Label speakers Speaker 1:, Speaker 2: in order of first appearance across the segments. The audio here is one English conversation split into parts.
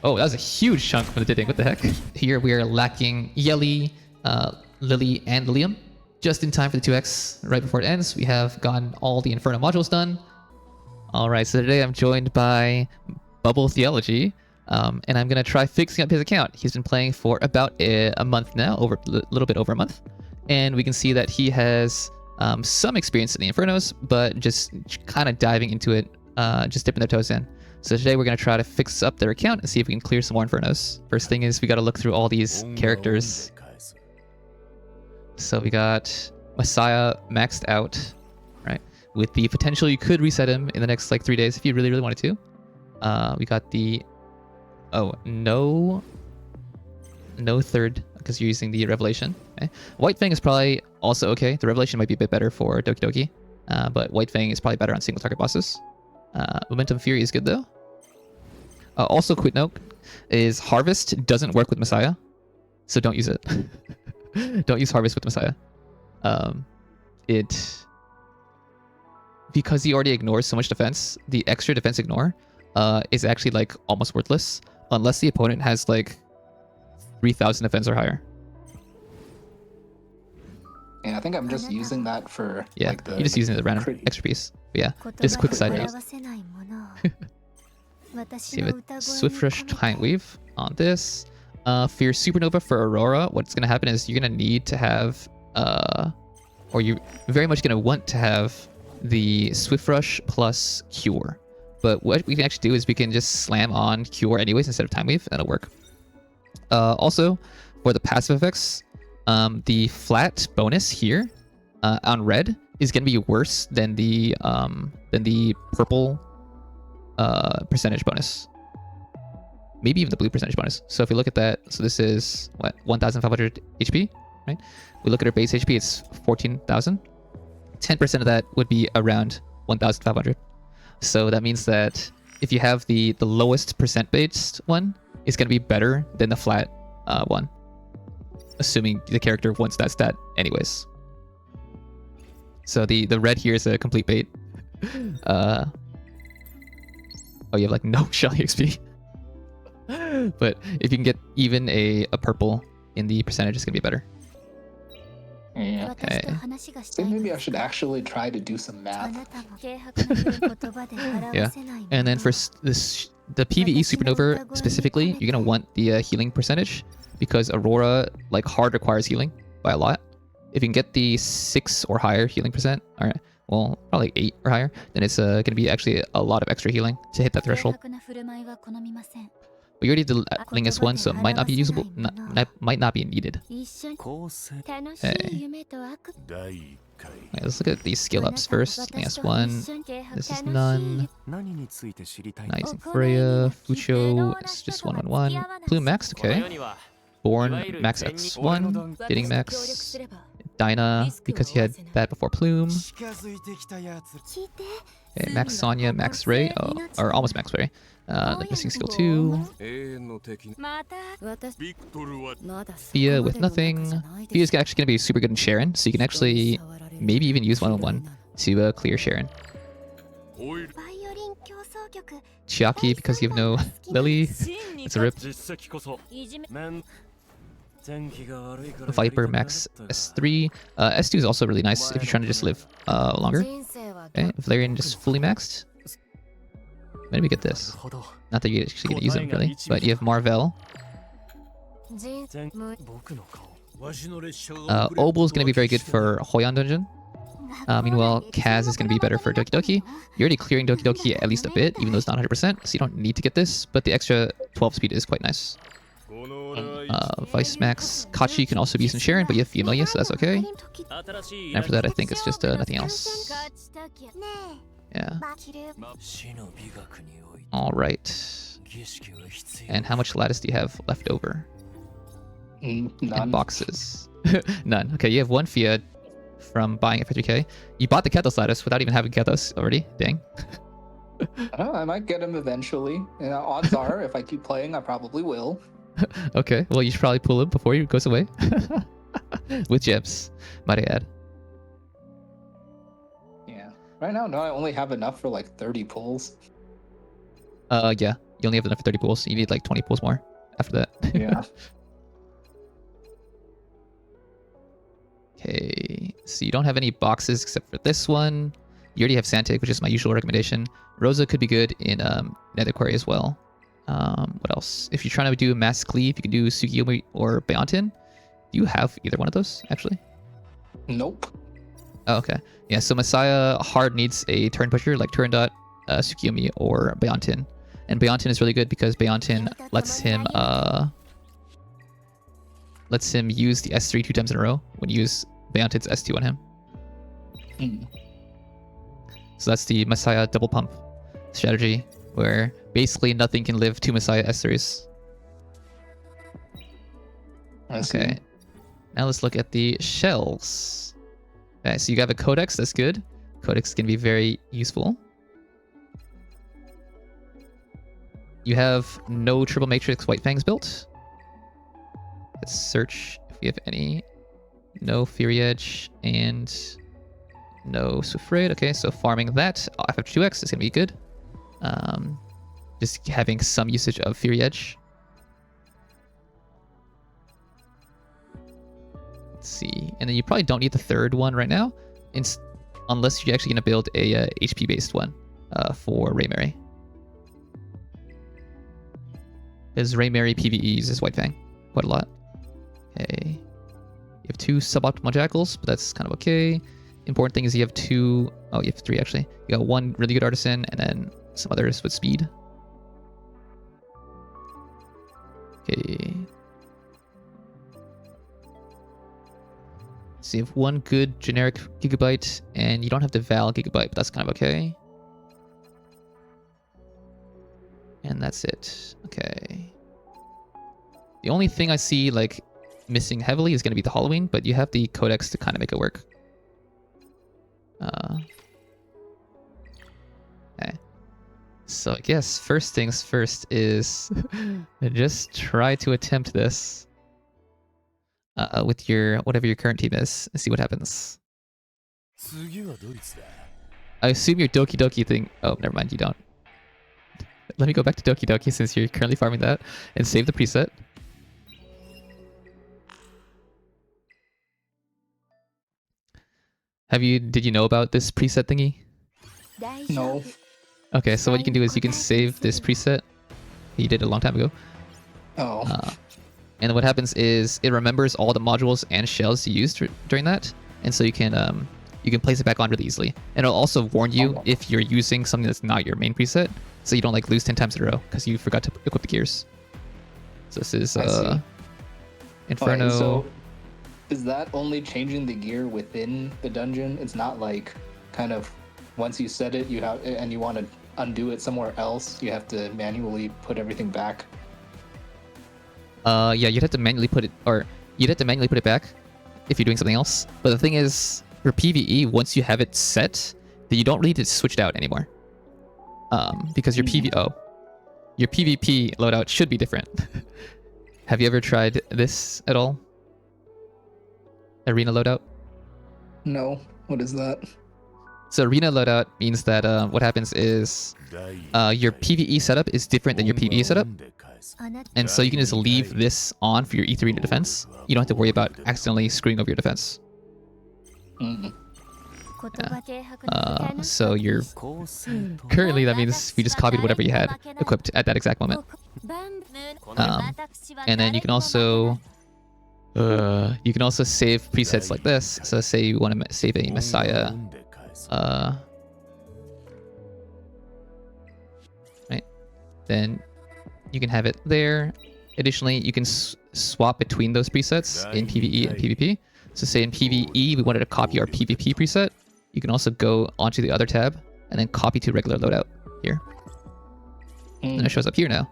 Speaker 1: Oh, that was a huge chunk from the Diding. What the heck? Here we are lacking Yelly, Lily, and Liam. Just in time for the 2x. Right before it ends, we have gotten all the Inferno modules done. Alright, so today I'm joined by BubbleTheology. And I'm going to try fixing up his account. He's been playing for about a month now, a little bit over a month. And we can see that he has some experience in the Infernos, but just kind of diving into it, just dipping their toes in. So today we're going to try to fix up their account and see if we can clear some more Infernos. First thing is we got to look through all these characters. So we got Messiah maxed out, right? With the potential you could reset him in the next like 3 days if you really, really wanted to. We got the... Oh, no third, because you're using the Revelation. Okay. White Fang is probably also okay. The Revelation might be a bit better for Dokidoki, but White Fang is probably better on single target bosses. Momentum Fury is good though. Also, quick note is Harvest doesn't work with Messiah, so don't use it. Don't use Harvest with Messiah. Because he already ignores so much defense, the extra defense ignore is actually like almost worthless unless the opponent has like 3,000 defense or higher.
Speaker 2: Yeah, I think I'm just using that for like the...
Speaker 1: You're just using the random extra piece. But yeah, just a quick side note. So you have a Swift Rush Time Weave on this. For your Supernova for Aurora, what's going to happen is you're going to need to have, or you're very much going to want to have the Swift Rush plus Cure. But what we can actually do is we can just slam on Cure anyways instead of Time Weave, and it'll work. Also, for the passive effects, the flat bonus here on red is going to be worse than the purple percentage bonus. Maybe even the blue percentage bonus. So if we look at that, so this is what, 1,500 HP, right? We look at our base HP, it's 14,000. 10% of that would be around 1,500. So that means that if you have the lowest percent based one, it's going to be better than the flat one, assuming the character wants that stat anyways. So the red here is a complete bait. Oh, you have like no Shelly XP. But if you can get even a purple in the percentage, it's going to be better.
Speaker 2: Yeah.
Speaker 1: Okay.
Speaker 2: So maybe I should actually try to do some math.
Speaker 1: Yeah. And then for this, the PvE Supernova specifically, you're going to want the healing percentage because Aurora like hard requires healing by a lot. If you can get the 6 or higher healing percent, or well, probably 8 or higher, then it's going to be actually a lot of extra healing to hit that threshold. We already did Lingus 1, so it might not be usable, might not be needed. Okay. Right, let's look at these skill ups first. Lingus 1, this is none. Not using Freya, Fucho, it's just 111. Plume max, okay. Born max X1, getting max. Dinah, because he had that before Plume. Okay, Max Sonya, Max Ray, or almost Max Ray. Missing skill 2. Fia with nothing. Fia's actually going to be super good in Sharon, so you can actually maybe even use 101 to clear Sharon. Chiaki, because you have no Lily. It's a rip. Viper max S3. S2 is also really nice if you're trying to just live longer. Okay, Valerian just fully maxed. When did we get this? Not that you're actually going to use them really, but you have Marvel. Obel is going to be very good for Hoyan dungeon. Meanwhile, Kaz is going to be better for Dokidoki. You're already clearing Dokidoki at least a bit, even though it's not 100%, so you don't need to get this, but the extra 12 speed is quite nice. Vice Max. Kachi can also be used in Sharon, but you have Familia, so that's okay. And after that, I think it's just nothing else. Yeah. Alright. And how much lattice do you have left over?
Speaker 2: None.
Speaker 1: In boxes. None. Okay, you have one Fia from buying it for 3k. You bought the Kethos lattice without even having Kethos already. Dang.
Speaker 2: I might get him eventually. You know, odds are, if I keep playing, I probably will.
Speaker 1: Okay, well you should probably pull him before he goes away. With gems, might I add.
Speaker 2: Yeah. Right now, no, I only have enough for like 30 pulls.
Speaker 1: Yeah. You only have enough for 30 pools. You need like 20 pools more after that.
Speaker 2: Yeah.
Speaker 1: Okay, so you don't have any boxes except for this one. You already have Santic, which is my usual recommendation. Rosa could be good in Nether Quarry as well. What else? If you're trying to do Mass Cleave, you can do Tsukiyomi or Beyontin. Do you have either one of those, actually?
Speaker 2: Nope.
Speaker 1: Oh, okay. Yeah, so Messiah hard needs a turn pusher like Turn Dot, Tsukiyomi, or Beyontin. And Beyontin is really good because Beyontin lets him use the S3 2 times in a row when you use Beyontin's S2 on him.
Speaker 2: Mm.
Speaker 1: So that's the Messiah double pump strategy, where basically nothing can live 2 Messiah S3s. Okay, now let's look at the shells. Okay, so you have a Codex, that's good. Codex can be very useful. You have no Triple Matrix White Fangs built. Let's search if we have any. No Fury Edge and no Swift Raid. Okay, so farming that FF2X is going to be good. Just having some usage of Fury Edge. Let's see. And then you probably don't need the third one right now, unless you're actually going to build a HP-based one for Raymary. Because Raymary PvE uses White Fang quite a lot. Okay. You have 2 suboptimal Jackals, but that's kind of okay. Important thing is you have 2... Oh, you have 3 actually. You got 1 really good Artisan, and then some others with speed. Okay. So you have 1 good generic Gigabyte, and you don't have the Val Gigabyte, but that's kind of okay. And that's it. Okay. The only thing I see like missing heavily is going to be the Halloween, but you have the Codex to kind of make it work. Okay. So I guess first things first is just try to attempt this with your whatever your current team is and see what happens. I assume your Dokidoki thing. Oh, never mind, you don't. Let me go back to Dokidoki since you're currently farming that and save the preset. Did you know about this preset thingy?
Speaker 2: No.
Speaker 1: Okay, so what you can do is you can save this preset. You did it a long time ago.
Speaker 2: Oh.
Speaker 1: And what happens is it remembers all the modules and shells you used during that, and so you can place it back on really easily. And it'll also warn you if you're using something that's not your main preset, so you don't like lose 10 times in a row because you forgot to equip the gears. So this is Inferno.
Speaker 2: Okay, so is that only changing the gear within the dungeon? It's not like kind of once you set it, you have and you want to undo it somewhere else, you have to manually put everything back.
Speaker 1: Yeah, you'd have to manually put it back if you're doing something else. But the thing is, for PvE, once you have it set, then you don't really need to switch it out anymore. Because your your PvP loadout should be different. Have you ever tried this at all? Arena loadout?
Speaker 2: No. What is that?
Speaker 1: So arena loadout means that what happens is your PvE setup is different than your PvE setup. And so you can just leave this on for your Etheria defense. You don't have to worry about accidentally screwing over your defense.
Speaker 2: Mm.
Speaker 1: Yeah. So you're... Currently, that means we just copied whatever you had equipped at that exact moment. And then you can also... save presets like this. So say you want to save a Messiah... right? Then you can have it there. Additionally, you can swap between those presets in PvE and PvP. So say in PvE, we wanted to copy our PvP preset. You can also go onto the other tab and then copy to regular loadout here. And it shows up here now.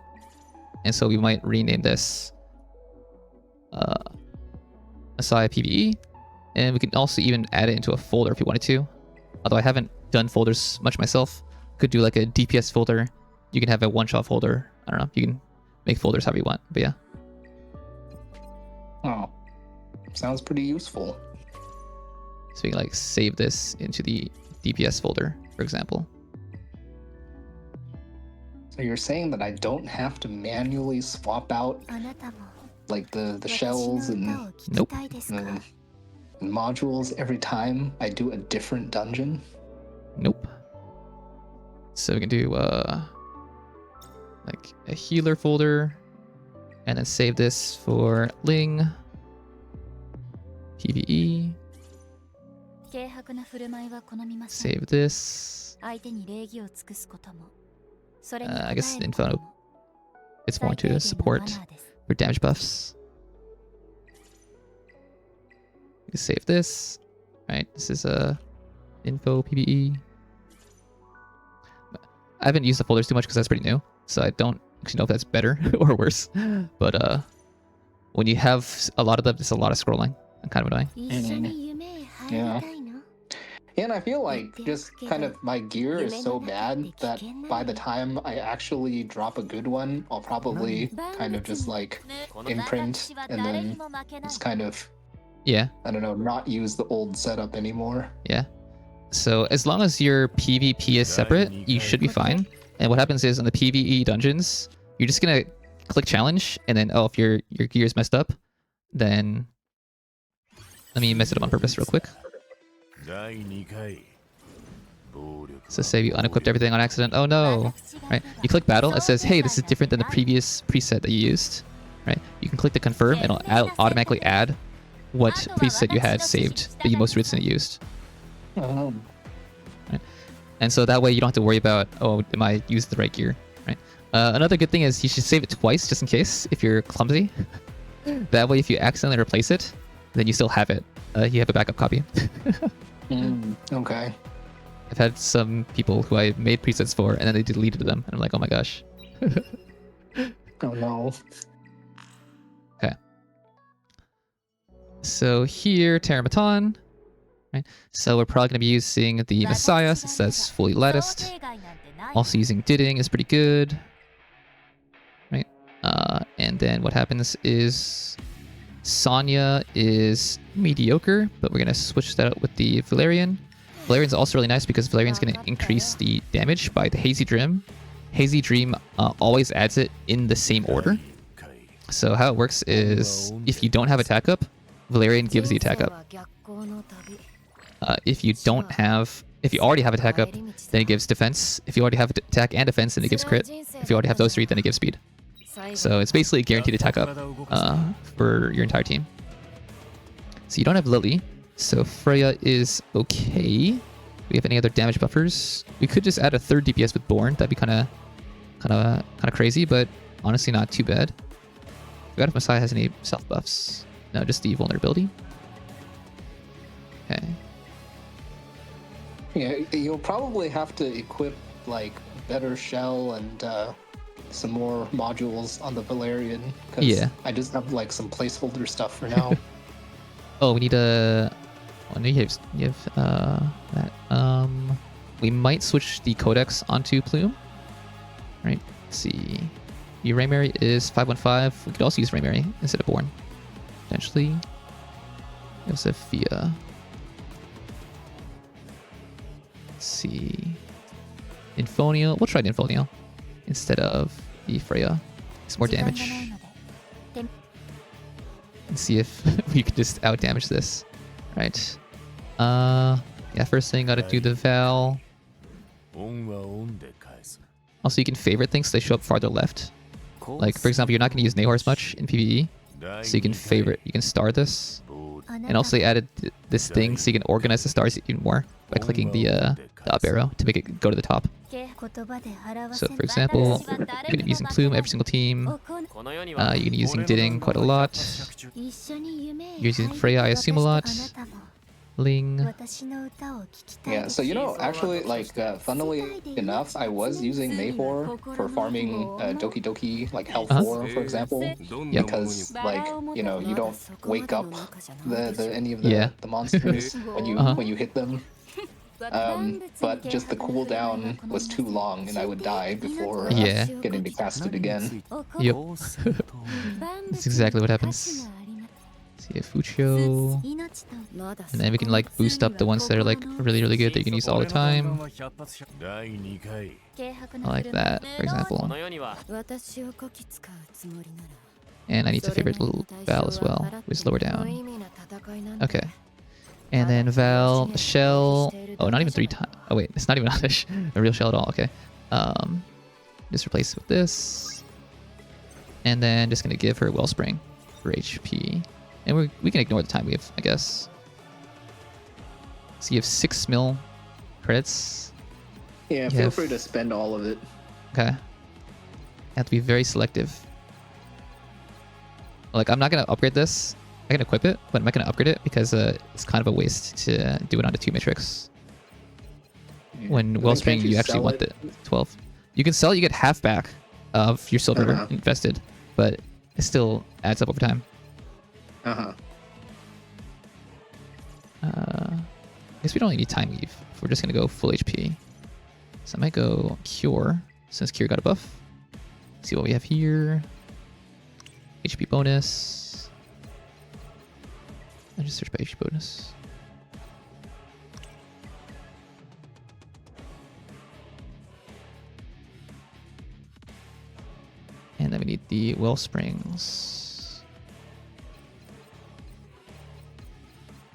Speaker 1: And so we might rename this Messiah PvE. And we can also even add it into a folder if you wanted to. Although I haven't done folders much myself. Could do like a DPS folder. You can have a one-shot folder. I don't know. You can make folders however you want. But yeah.
Speaker 2: Oh. Sounds pretty useful.
Speaker 1: So we can like save this into the DPS folder, for example.
Speaker 2: So you're saying that I don't have to manually swap out like the shells and
Speaker 1: Nope.
Speaker 2: modules every time I do a different dungeon?
Speaker 1: Nope. So we can do like a healer folder, and then save this for Ling, PvE. Save this. I guess Inferno. It's more to support for damage buffs. You can save this. Right, this is info PvE. I haven't used the folders too much because that's pretty new, so I don't actually know if that's better or worse. But when you have a lot of them, it's a lot of scrolling and kind of annoying.
Speaker 2: Yeah. And I feel like just kind of my gear is so bad that by the time I actually drop a good one, I'll probably kind of just like imprint and then just kind of,
Speaker 1: yeah,
Speaker 2: I don't know, not use the old setup anymore.
Speaker 1: Yeah. So as long as your PvP is separate, you should be fine. And what happens is on the PvE dungeons, you're just gonna click challenge, and then if your gear is messed up, then let me mess it up on purpose real quick. So say you unequipped everything on accident. Oh no! Right? You click battle. It says, "Hey, this is different than the previous preset that you used." Right? You can click to confirm, and it'll automatically add what preset you had saved that you most recently used. Right? And so that way you don't have to worry about, oh, am I using the right gear? Right? Another good thing is you should save it twice just in case if you're clumsy. That way, if you accidentally replace it, then you still have it. You have a backup copy.
Speaker 2: Okay.
Speaker 1: I've had some people who I made presets for, and then they deleted them, and I'm like, oh my gosh.
Speaker 2: Oh no.
Speaker 1: Okay. So here, Terrormaton. Right? So we're probably going to be using the Messiah, since that's fully latticed. Also using Didding is pretty good. Right? And then what happens is Sonya is mediocre, but we're going to switch that out with the Valerian. Valerian's also really nice because Valerian's going to increase the damage by the Hazy Dream. Hazy Dream always adds it in the same order. So how it works is if you don't have attack up, Valerian gives the attack up. If you already have attack up, then it gives defense. If you already have attack and defense, then it gives crit. If you already have those three, then it gives speed. So it's basically a guaranteed attack up for your entire team. So you don't have Lily, so Freya is okay. Do we have any other damage buffers? We could just add a third DPS with Born. That'd be kind of crazy, but honestly not too bad. I forgot if Messiah has any self buffs. No, just the vulnerability. Okay.
Speaker 2: Yeah, you'll probably have to equip like better shell and some more modules on the Valerian.
Speaker 1: Yeah.
Speaker 2: I just have like some placeholder stuff for now.
Speaker 1: Oh, we need a. Oh, no, you have that. We might switch the codex onto Plume. Right. Let's see. Your Raymary is 515. We could also use Raymary instead of Born. Potentially. Sophia. Let's see. Infonio. We'll try the Infonio instead of the Freya. It's more damage. And see if we can just out damage this. Right. Yeah, first thing gotta do the Val. Also, you can favorite things so they show up farther left. Like, for example, you're not gonna use Nahor's much in PvE. So you can favorite, you can star this. And also they added this thing so you can organize the stars even more by clicking the up arrow to make it go to the top. So for example, you're going to be using Plume every single team. You're going to be using Didding quite a lot. You're using Freya, I assume, a lot. Ling.
Speaker 2: Yeah, so actually, like, funnily enough, I was using Nahor for farming Dokidoki, like Health 4, for example. Because, like, you don't wake up any of the monsters when you hit them. But just the cooldown was too long, and I would die before getting to cast it again.
Speaker 1: Yep. That's exactly what happens. See a Fucho. And then we can like boost up the ones that are like really, really good that you can use all the time. I like that, for example. And I need to favorite little Val as well, which lower down. Okay. And then Val, Shell. Oh, not even 3 times. Oh wait, it's not even a real Shell at all. Okay. Just replace it with this. And then just gonna give her Wellspring for HP. And we can ignore the time weave, I guess. So you have 6 mil credits.
Speaker 2: Yeah, feel free to spend all of it.
Speaker 1: Okay. You have to be very selective. Like, I'm not going to upgrade this. I can equip it, but I'm not going to upgrade it because it's kind of a waste to do it on a 2 matrix. Yeah. When Wellspring, you actually want the 12. You can sell it, you get half back of your silver invested, but it still adds up over time. I guess we don't need time weave if we're just going to go full HP. So I might go Cure, since Cure got a buff. Let's see what we have here. HP bonus. I just search by HP bonus. And then we need the Wellsprings.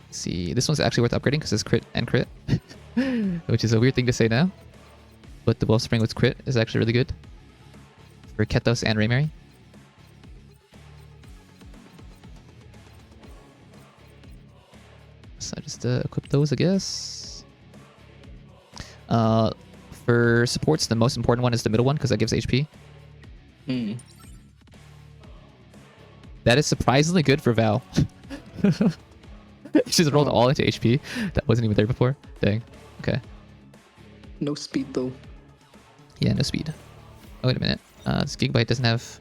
Speaker 1: Let's see, this one's actually worth upgrading because it's crit and crit, which is a weird thing to say now. But the Wellspring with crit is actually really good for Kethos and Raymary. So I just equip those, I guess. For supports, the most important one is the middle one because that gives HP. That is surprisingly good for Val. She just rolled all into HP. That wasn't even there before. Dang. Okay.
Speaker 2: No speed though.
Speaker 1: Yeah, no speed. Oh, wait a minute. This Gigabyte doesn't have...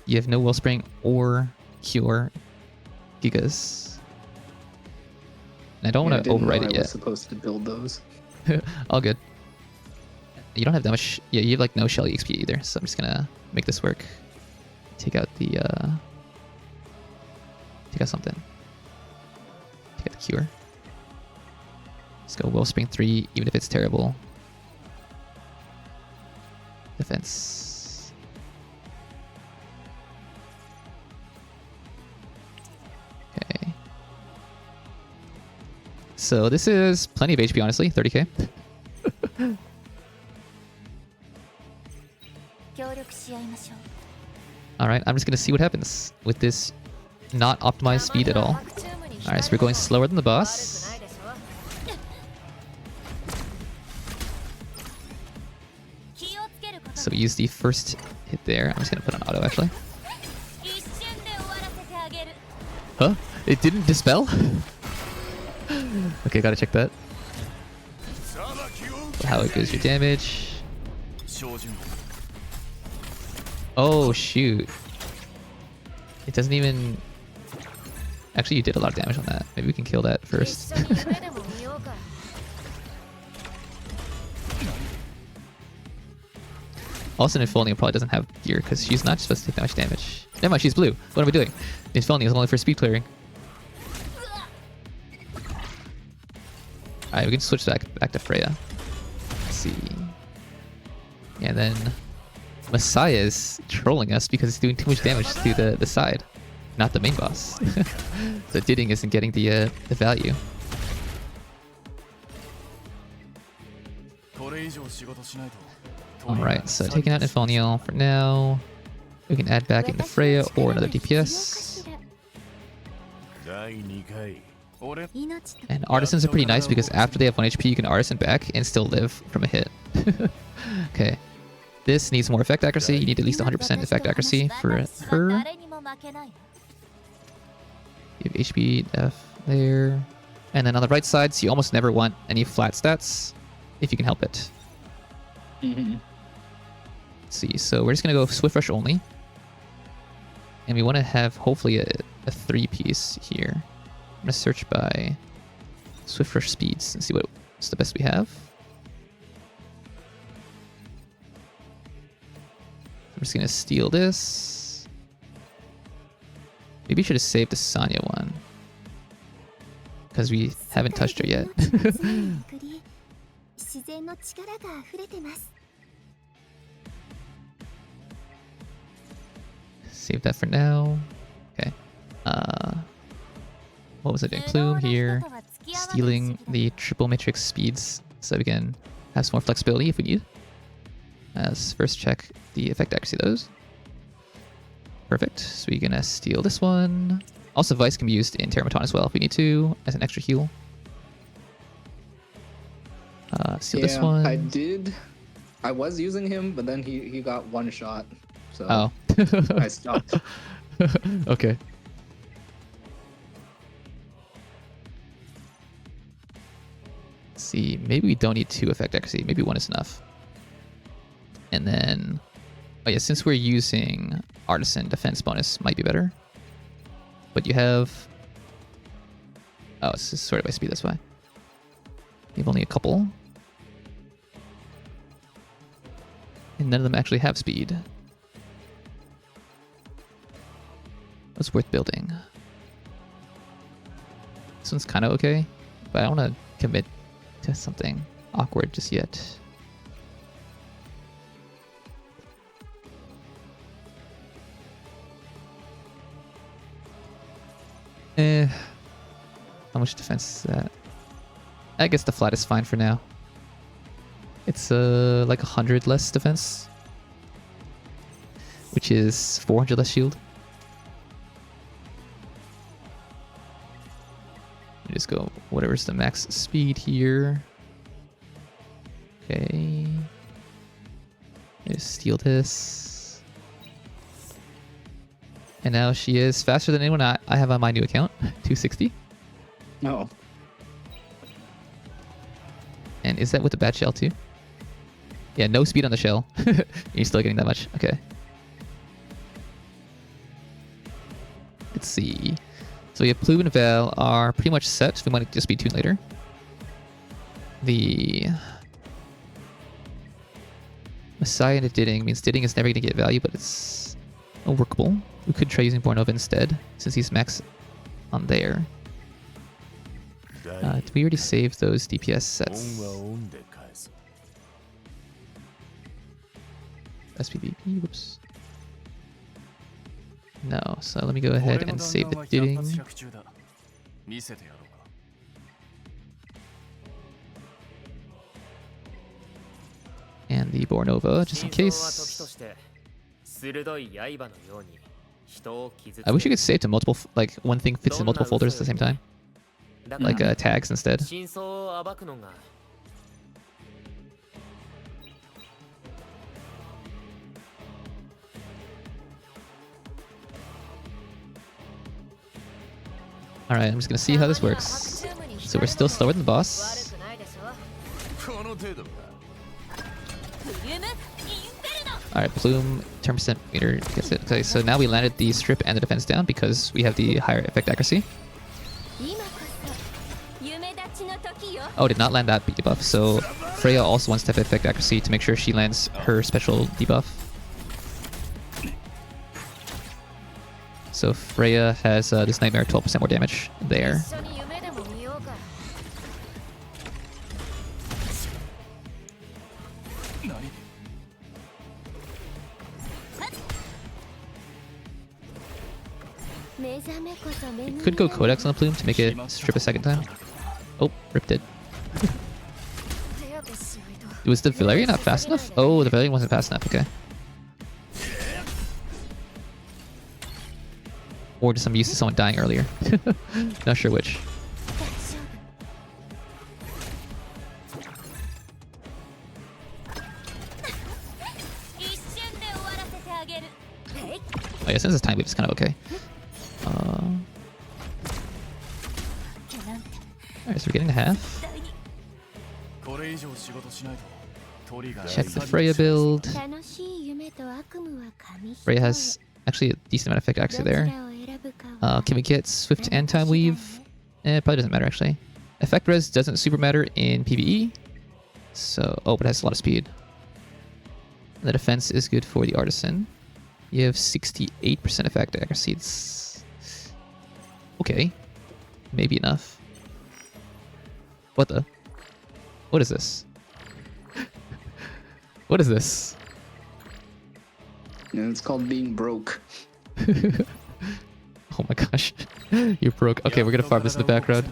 Speaker 1: You have no Wellspring or Cure Gigas. And I don't want to override it yet. I was
Speaker 2: supposed to build those.
Speaker 1: All good. You don't have that much... Yeah, you have like no Shell EXP either, so I'm just gonna make this work. Take out the... Take out something. Take out the Cure. Let's go Wellspring 3, even if it's terrible. Defense. Okay. So this is plenty of HP, honestly. 30k. Alright, I'm just going to see what happens with this not optimized speed at all. Alright, so we're going slower than the boss. So we use the first hit there. I'm just going to put on auto, actually. Huh? It didn't dispel? Okay, gotta check that. How it goes your damage. Oh, shoot. It doesn't even... Actually, you did a lot of damage on that. Maybe we can kill that first. Also, Inferno probably doesn't have gear because she's not supposed to take that much damage. Never mind, she's blue. What am I doing? Inferno is only for speed clearing. Alright, we can switch back to Freya. Let's see. And then Messiah is trolling us because he's doing too much damage to the side, not the main boss. So Didding isn't getting the value. Alright, so taking out Inferno for now. We can add back into Freya or another DPS. And Artisans are pretty nice because after they have 1 HP, you can Artisan back and still live from a hit. Okay. This needs more effect accuracy. You need at least 100% effect accuracy for her. You have HP, F there. And then on the right side, so you almost never want any flat stats if you can help it. Let's see, so we're just going to go Swift Rush only. And we want to have hopefully a 3-piece here. I'm going to search by Swift Rush speeds and see what's the best we have. I'm just going to steal this. Maybe you should have saved the Sonya one. Because we haven't touched her yet. Save that for now. Okay. What was I doing? Plume here. Stealing the triple matrix speeds so we can have some more flexibility if we need. Let's first check the effect accuracy of those. Perfect. So we're gonna steal this one. Also, Vice can be used in Terrormaton as well if we need to, as an extra heal. Steal this one.
Speaker 2: I was using him, but then he got one shot. So
Speaker 1: oh.
Speaker 2: I stopped.
Speaker 1: Okay. Let's see, maybe we don't need 2 effect accuracy. Maybe 1 is enough. And then, oh yeah, since we're using Artisan, defense bonus might be better. But you have, oh, it's just sorted by speed, that's why. You have only a couple. And none of them actually have speed. What's worth building? This one's kind of okay, but I don't want to commit to something awkward just yet. How much defense is that? I guess the flat is fine for now. It's like 100 less defense, which is 400 less shield. Just go whatever's the max speed here. Okay. Just steal this. And now she is faster than anyone I have on my new account. 260.
Speaker 2: No.
Speaker 1: And is that with the bad shell too? Yeah, no speed on the shell. You're still getting that much. Okay. Let's see. So we have Plume and Val are pretty much set. So we might just be tuned later. The Messiah into Didding means Didding is never going to get value, but it's workable. We could try using Bornova instead, since he's max on there. Did we already save those DPS sets? SPVP, whoops. No, so let me go ahead and save the Didding. And the Bornova, just in case. I wish you could save to multiple, like one thing fits in multiple folders at the same time. Like tags instead. Alright, I'm just gonna see how this works. So we're still slower than the boss. Alright, Plume, 10% meter gets it. Okay, so now we landed the strip and the defense down because we have the higher effect accuracy. Oh, did not land that debuff. So Freya also wants to have effect accuracy to make sure she lands her special debuff. So Freya has this Nightmare 12% more damage there. Could go Codex on the Plume to make it strip a second time. Oh, ripped it. Was the Valerian not fast enough? Oh, the Valerian wasn't fast enough, okay. Or just I'm used to someone dying earlier. Not sure which. Oh yeah, since it's time wave, it's kind of okay. Alright, so we're getting to half. Check the Freya build. Freya has actually a decent amount of effect accuracy there. Can we get Swift and Time Weave? It probably doesn't matter actually. Effect res doesn't super matter in PvE. So, oh, but it has a lot of speed. And the defense is good for the Artisan. You have 68% effect accuracy. It's Okay. Maybe enough. What the? What is this? What is this?
Speaker 2: Yeah, it's called being broke.
Speaker 1: Oh my gosh. You're broke. Okay, we're gonna farm this in the background.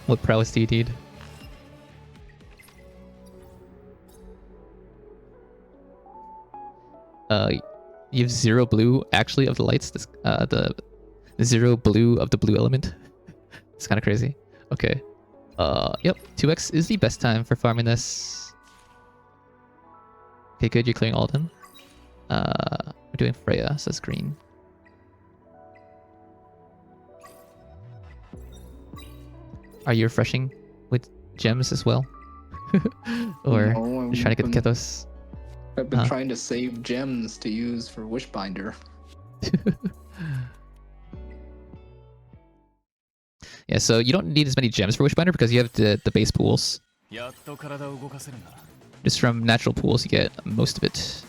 Speaker 1: What prowess do you need? You have 0 blue actually of the lights. This, the 0 blue of the blue element. It's kind of crazy. Okay. Yep. 2x is the best time for farming this. Okay, good. You're clearing all of them. We're doing Freya, so it's green. Are you refreshing with gems as well? Or
Speaker 2: No,
Speaker 1: you're trying to get those?
Speaker 2: I've been trying to save gems to use for Wishbinder.
Speaker 1: Yeah, so you don't need as many gems for Wishbinder because you have the base pools. Just from natural pools, you get most of it.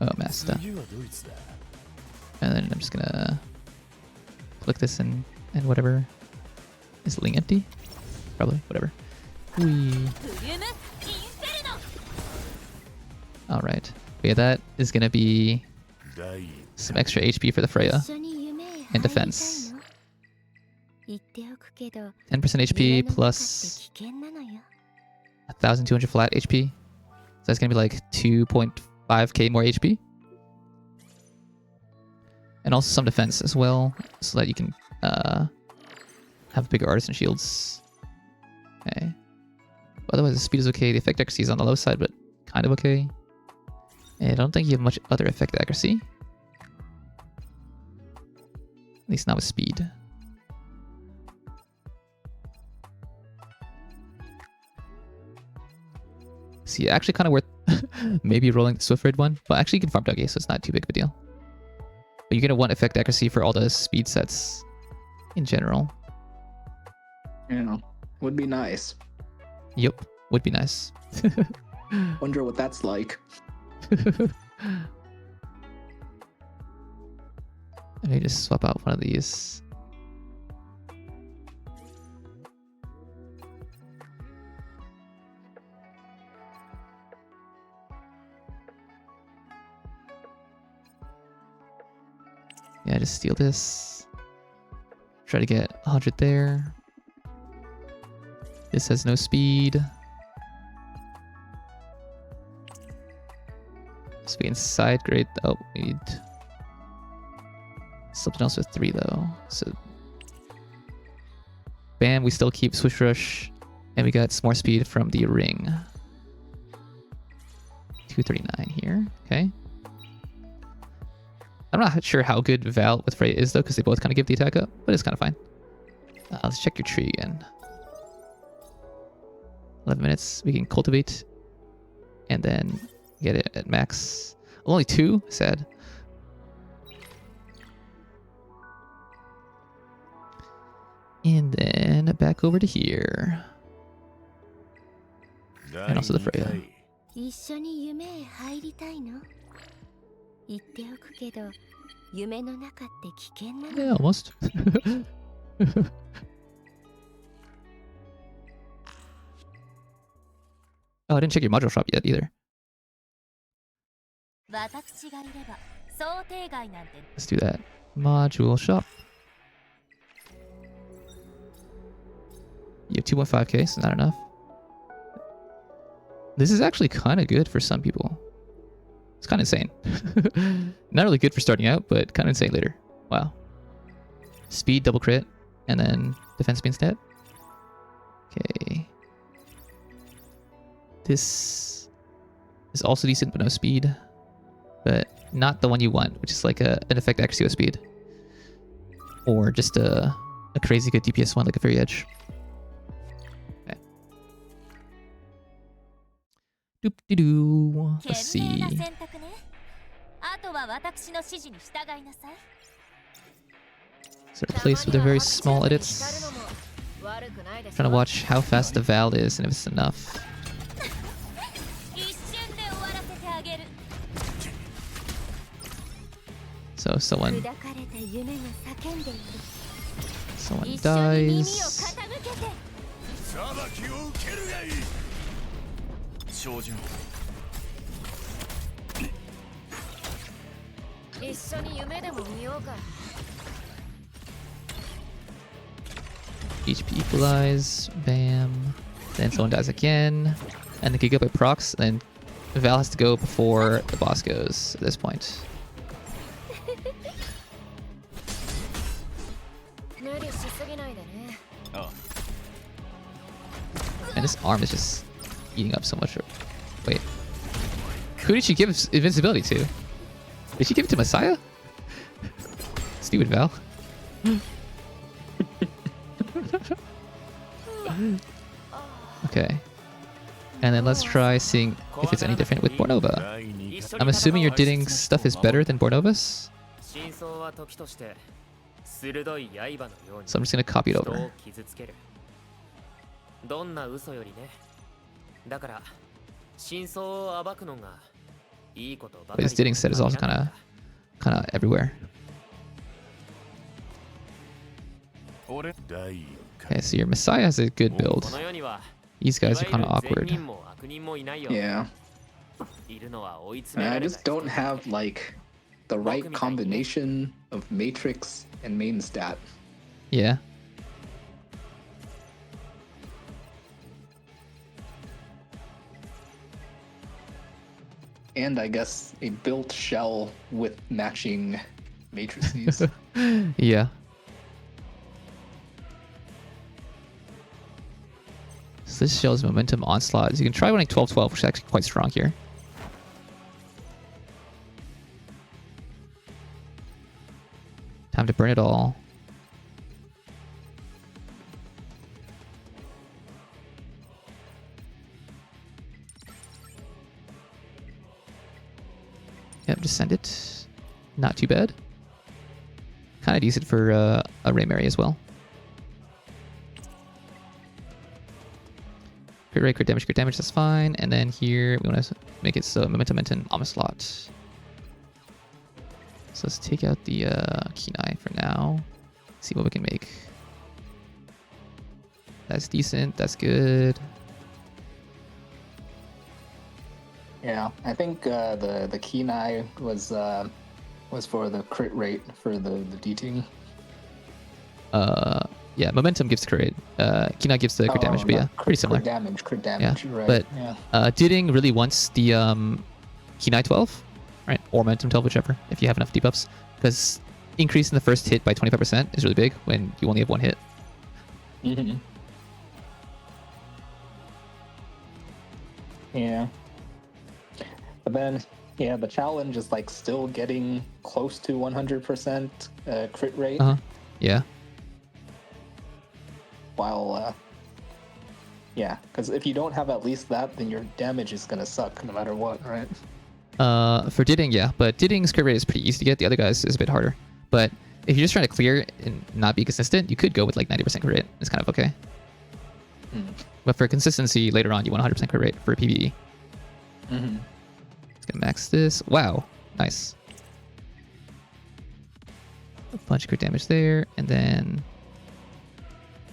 Speaker 1: Oh, master. And then I'm just gonna click this and whatever. Is the link empty? Probably, whatever. Whee. Alright. Yeah, that is gonna be some extra HP for the Freya. And defense. 10% HP plus 1,200 flat HP. So that's gonna be like 2.5k more HP. And also some defense as well, so that you can have bigger artisan shields. Okay. Otherwise, the speed is okay. The effect accuracy is on the low side, but kind of okay. And I don't think you have much other effect accuracy. At least not with speed. See, actually kind of worth maybe rolling the Swift Raid one. But actually you can farm Doki, so it's not too big of a deal. But you're going to want effect accuracy for all the speed sets in general.
Speaker 2: Yeah, would be nice.
Speaker 1: Yep, would be nice.
Speaker 2: Wonder what that's like.
Speaker 1: Let me just swap out one of these. Yeah, just steal this. Try to get 100 there. This has no speed. So we can side grade. Oh, we need something else with 3 though. So, bam, we still keep Swish Rush, and we got some more speed from the ring. 239 here. Okay. I'm not sure how good Val with Freya is though, because they both kind of give the attack up, but it's kind of fine. Let's check your tree again. 11 minutes. We can cultivate, and then get it at max. Only 2? Sad. And then back over to here. And also the Freya. Yeah, almost. Oh, I didn't check your module shop yet either. Let's do that. Module shop. You have 2.5k, so not enough. This is actually kind of good for some people. It's kind of insane. Not really good for starting out, but kind of insane later. Wow. Speed, double crit, and then defense being stat. Okay. This is also decent, but no speed. But not the one you want, which is like an effect accuracy with speed. Or just a crazy good DPS one like a Fairy Edge. Okay. Doop-de-doo. Let's see. Is there a place with a very small edits? Trying to watch how fast the Val is and if it's enough. So someone dies. HP equalize, bam. Then someone dies again, and the Gigabyte procs. Then Val has to go before the boss goes at this point. And this arm is just eating up so much. Wait, who did she give invincibility to? Did she give it to Messiah? Stupid Val. Okay. And then let's try seeing if it's any different with Bornova. I'm assuming your Didding stuff is better than Bornova's. So I'm just gonna copy it over. But his Didding set is also kind of everywhere. Okay, so your Messiah has a good build. These guys are kind of awkward.
Speaker 2: Yeah. I just don't have like the right combination of matrix and main stat.
Speaker 1: Yeah.
Speaker 2: And I guess a built shell with matching matrices.
Speaker 1: Yeah. So this shell is momentum onslaught. So you can try running 12-12, which is actually quite strong here. Time to burn it all. Yep, just send it. Not too bad. Kind of decent for a Ray Mary as well. Crit rate, crit damage, that's fine. And then here, we want to make it so momentum and onslaught. So let's take out the Kenai for now. See what we can make. That's decent, that's good.
Speaker 2: Yeah, I think the Kenai was for the crit rate for the Deting.
Speaker 1: Yeah, momentum gives crit rate. Kenai gives the crit damage, but yeah, pretty similar.
Speaker 2: Crit damage,
Speaker 1: yeah.
Speaker 2: Right.
Speaker 1: But
Speaker 2: yeah.
Speaker 1: Didding really wants the Kenai 12, right? Or momentum 12, whichever, if you have enough debuffs. Because increasing the first hit by 25% is really big when you only have one hit.
Speaker 2: Mm-hmm. Yeah. But then, yeah, the challenge is like still getting close to 100% crit rate.
Speaker 1: Yeah.
Speaker 2: While, yeah, because if you don't have at least that, then your damage is gonna suck no matter what, right?
Speaker 1: For Didding, yeah, but Didding's crit rate is pretty easy to get. The other guys is a bit harder. But if you're just trying to clear and not be consistent, you could go with like 90% crit rate. It's kind of okay. But for consistency, later on, you want 100% crit rate for PvE.
Speaker 2: Mm-hmm.
Speaker 1: Let's gonna max this. Wow, nice. A bunch of crit damage there, and then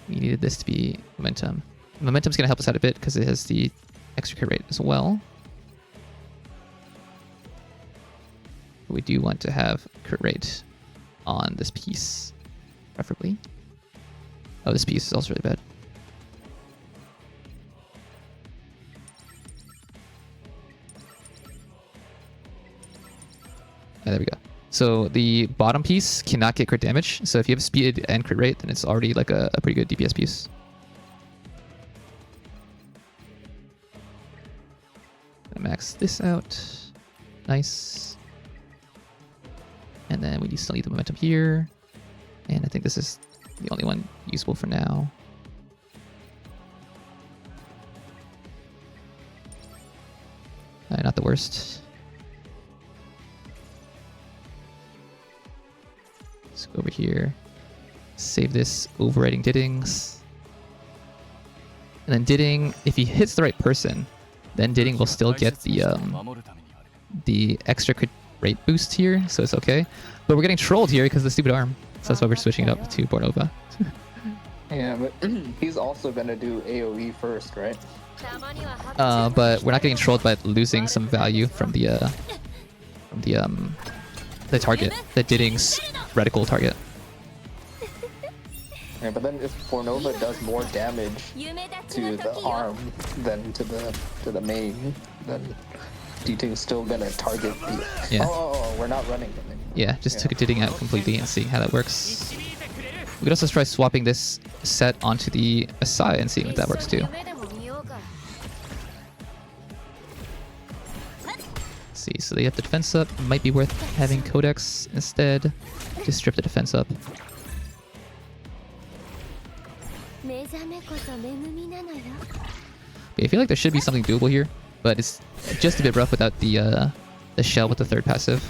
Speaker 1: we needed this to be momentum. Momentum's gonna help us out a bit because it has the extra crit rate as well. We do want to have crit rate on this piece, preferably. Oh, this piece is also really bad. There we go. So the bottom piece cannot get crit damage. So if you have speed and crit rate, then it's already like a pretty good DPS piece. Gonna max this out. Nice. And then we still need the momentum here. And I think this is the only one usable for now. Not the worst. Let's go over here. Save this overriding Diddings. And then Didding, if he hits the right person, then Didding will still get the extra crit rate boost here, so it's okay. But we're getting trolled here because of the stupid arm. So that's why we're switching it up to Bornova.
Speaker 2: Yeah, but he's also gonna do AoE first, right?
Speaker 1: But we're not getting trolled by losing some value from the target, the Didding's reticle target.
Speaker 2: Yeah, but then if Bornova does more damage to the arm than to the main, then D2's still gonna target the.
Speaker 1: Yeah.
Speaker 2: Oh, we're not running him anymore.
Speaker 1: Yeah, just took a Didding out completely and seeing how that works. We could also try swapping this set onto the Asai and seeing if that works too. Let's see, so they have the defense up. Might be worth having Codex instead to strip the defense up. I feel like there should be something doable here, but it's just a bit rough without the shell with the third passive.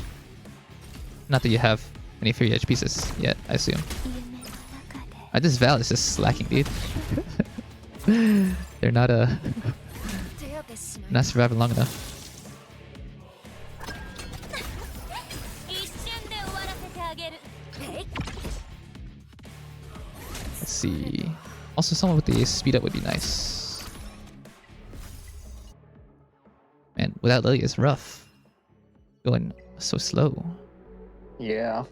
Speaker 1: Not that you have any free edge pieces yet, I assume. This Val is just slacking, dude. They're not not surviving long enough. Let's see. Also, someone with the speed up would be nice. Man, without Lily, it's rough. Going so slow.
Speaker 2: Yeah.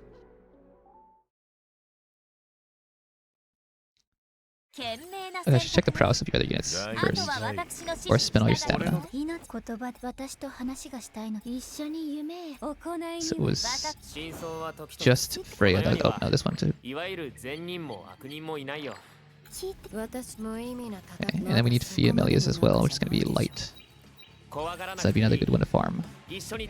Speaker 1: Okay, I should check the prowess of your other units first. Or spend all your stamina. So it was just Freya that... Oh, no, this one too. Okay, and then we need Fia Melias as well, which is going to be light. So that'd be another good one to farm. Okay.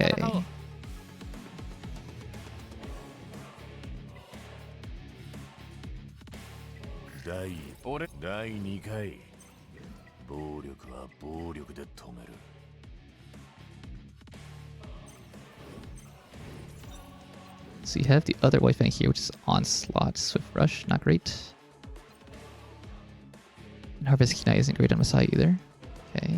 Speaker 1: So you have the other White Fang here, which is Onslaught, Swift Rush, not great. And Harvest Kunai isn't great on Masai either. Okay.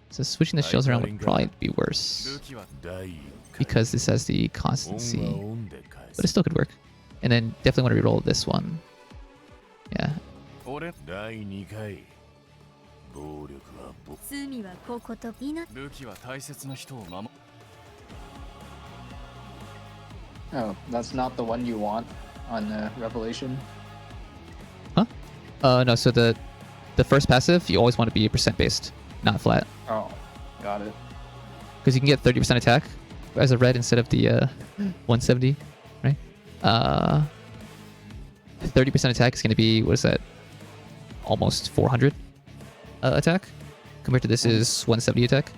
Speaker 1: So switching the shells around would probably be worse. Because this has the constancy. But it still could work. And then definitely want to reroll this one. Yeah.
Speaker 2: Oh, that's not the one you want on Revelation?
Speaker 1: Huh? No, so the first passive, you always want to be percent based, not flat.
Speaker 2: Oh, got it.
Speaker 1: Because you can get 30% attack as a red instead of the 170, right? 30% attack is going to be, what is that? Almost 400 attack. Compared to this is 170 attack,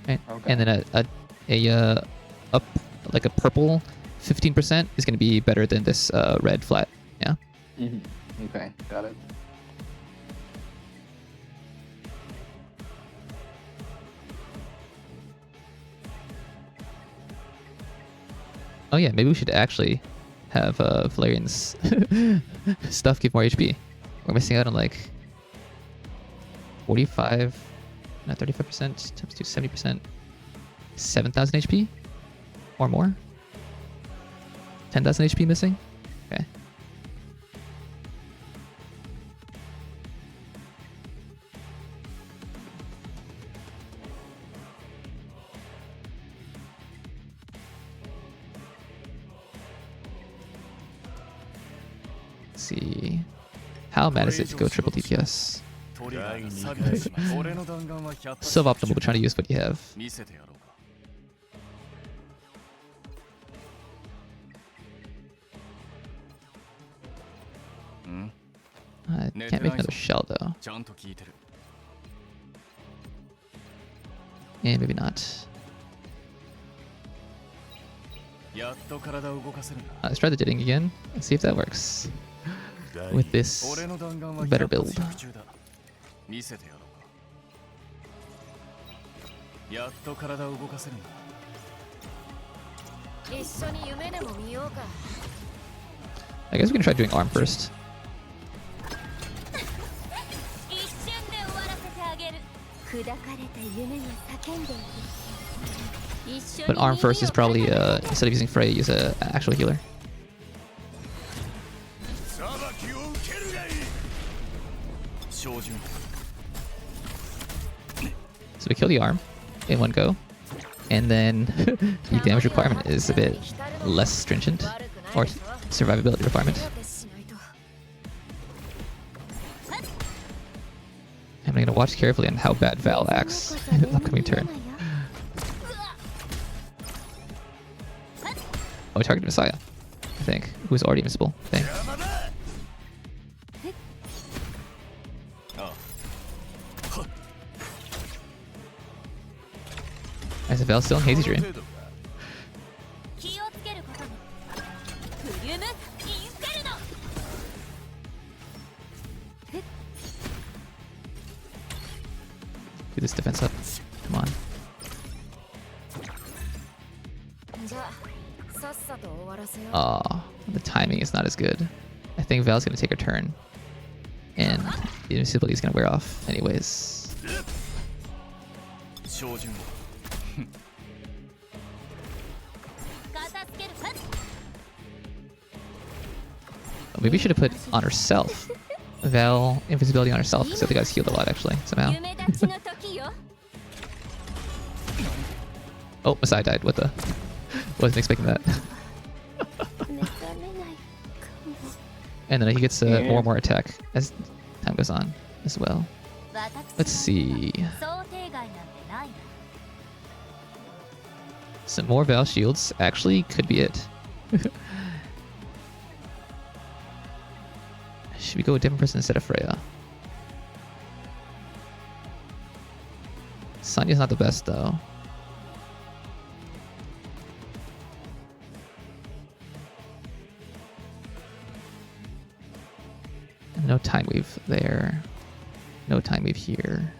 Speaker 1: right? Okay. And then a purple 15% is going to be better than this red flat. Yeah.
Speaker 2: Mm-hmm. Okay, got it.
Speaker 1: Oh yeah, maybe we should actually have Valerian's stuff give more HP. We're missing out on like 45, not 35% times 2, 70%, 7,000 HP or more. 10,000 HP missing. Okay. Let's see. How mad is it to go triple DPS? Suboptimal, but trying to use what you have. I can't make another shell though. Yeah, maybe not. Let's try the Didding again and see if that works. With this better build. I guess we can try doing arm first. But arm first is probably, instead of using Freya, use an actual healer. So we kill the arm in one go, and then the damage requirement is a bit less stringent, or survivability requirement. I'm going to watch carefully on how bad Val acts in the upcoming turn. Oh, we targeted Messiah, I think, who's already invincible, I think. Is Val still in Hazy Dream? Do this defense up. Come on. The timing is not as good. I think Val's gonna take her turn, and the invincibility is gonna wear off anyways. Maybe we should have put on herself. Val invisibility on herself, because the guy's healed a lot actually, somehow. Oh, Messiah died. What the? Wasn't expecting that. And then he gets more and more attack as time goes on as well. Let's see. Some more Val shields actually could be it. Should we go with a different person instead of Freya? Sonya's not the best though. No time weave there. No time weave here.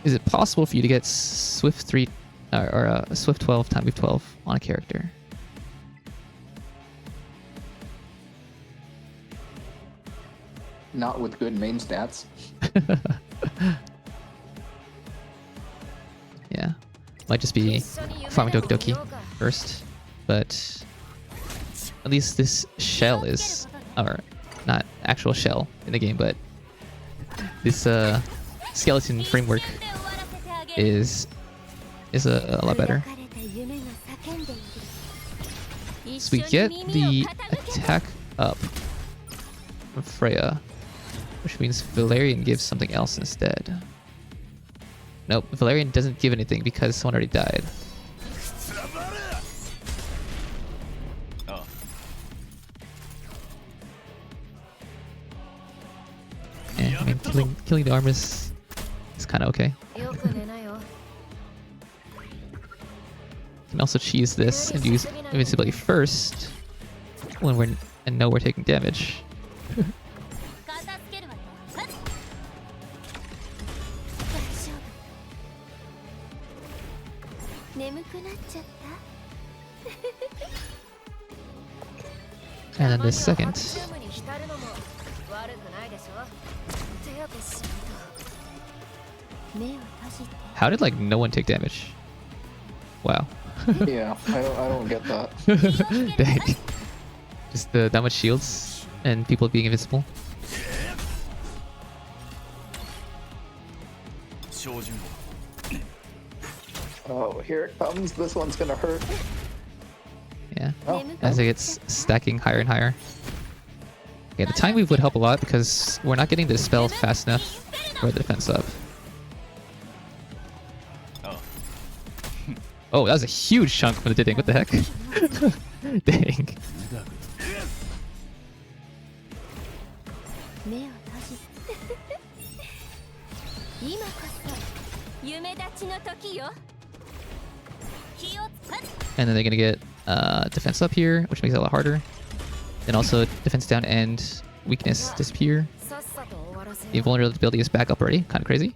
Speaker 1: Is it possible for you to get Swift 3 or Swift 12, time weave 12 on a character?
Speaker 2: Not with good main stats.
Speaker 1: Yeah. Might just be farming Dokidoki first. But at least this shell is, or not actual shell in the game, but this skeleton framework is a lot better. So we get the attack up from Freya, which means Valerian gives something else instead. Nope, Valerian doesn't give anything because someone already died. I mean, killing the arm is kind of okay. Can also cheese this and use invincibility first when we're taking damage. And then the second. How did like no one take damage? Wow.
Speaker 2: Yeah, I don't get that.
Speaker 1: Dang. Just that much shields and people being invincible.
Speaker 2: Oh, here it comes. This one's gonna hurt.
Speaker 1: Yeah.
Speaker 2: Oh,
Speaker 1: as it gets stacking higher and higher. Yeah, the time weave would help a lot because we're not getting the spell fast enough for the defense up. Oh, that was a huge chunk from the Diding. What the heck? Dang. And then they're gonna get defense up here, which makes it a lot harder. Then also defense down and weakness disappear. The invulnerability is back up already. Kind of crazy.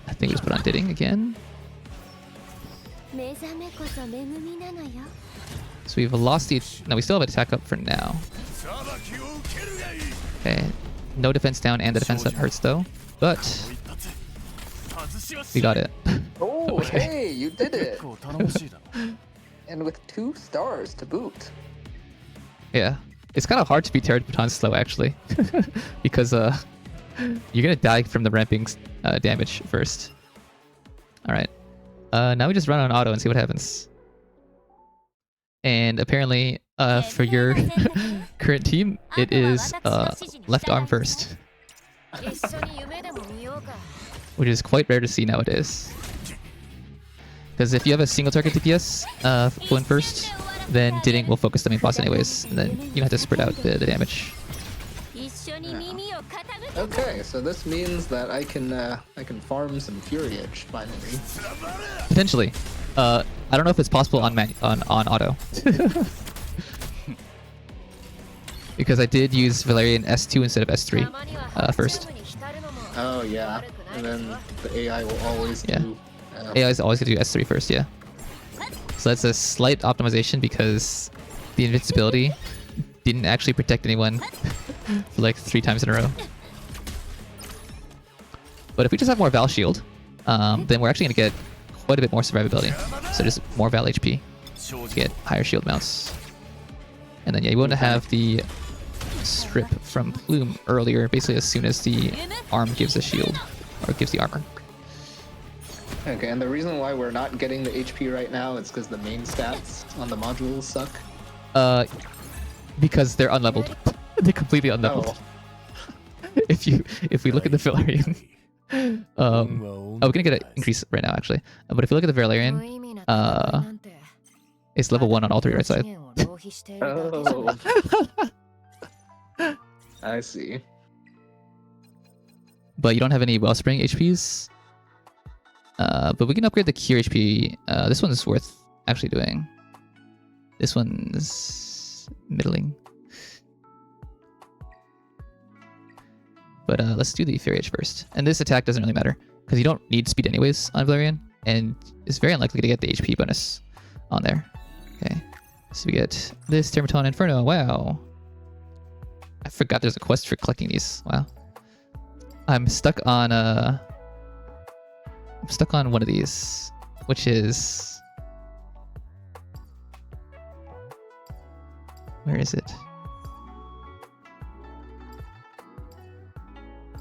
Speaker 1: I think we just put on Diding again. So we've lost the... No, we still have attack up for now. Okay, no defense down and the defense up hurts though, but we got it.
Speaker 2: Oh,
Speaker 1: Okay.
Speaker 2: hey, you did it! And with 2 stars to boot.
Speaker 1: Yeah, it's kind of hard to beat Terrormaton slow actually, because you're gonna die from the ramping damage first. All right, now we just run on auto and see what happens. And apparently, for your current team, it is left arm first, which is quite rare to see nowadays. Because if you have a single target DPS going first, then Didding will focus the main boss anyways, and then you have to spread out the damage.
Speaker 2: Okay, so this means that I can farm some Fury Edge finally.
Speaker 1: Potentially. I don't know if it's possible on auto. Because I did use Valerian S2 instead of S3 first.
Speaker 2: Oh yeah, and then the AI will always do.
Speaker 1: AI is always going to do S3 first, yeah. So that's a slight optimization because the invincibility didn't actually protect anyone for like 3 times in a row. But if we just have more Val Shield, then we're actually going to get quite a bit more survivability. So just more Val HP to get higher shield mounts. And then yeah, you want to have the strip from Plume earlier, basically as soon as the arm gives a shield, or gives the armor.
Speaker 2: Okay, and the reason why we're not getting the HP right now is because the main stats on the modules suck?
Speaker 1: Because they're unleveled. They're completely unleveled.
Speaker 2: Oh.
Speaker 1: If we look at the Valerian, we're gonna get an increase right now actually. But if you look at the Valerian, it's level 1 on all 3 right side.
Speaker 2: Oh. I see.
Speaker 1: But you don't have any Wellspring HPs. But we can upgrade the Cure HP. This one is worth actually doing. This one's middling. But let's do the Fury Edge first. And this attack doesn't really matter, because you don't need speed anyways on Valerian, and it's very unlikely to get the HP bonus on there. Okay, so we get this Terrormaton Inferno. Wow. I forgot there's a quest for collecting these. Wow. I'm stuck on one of these, which is... Where is it?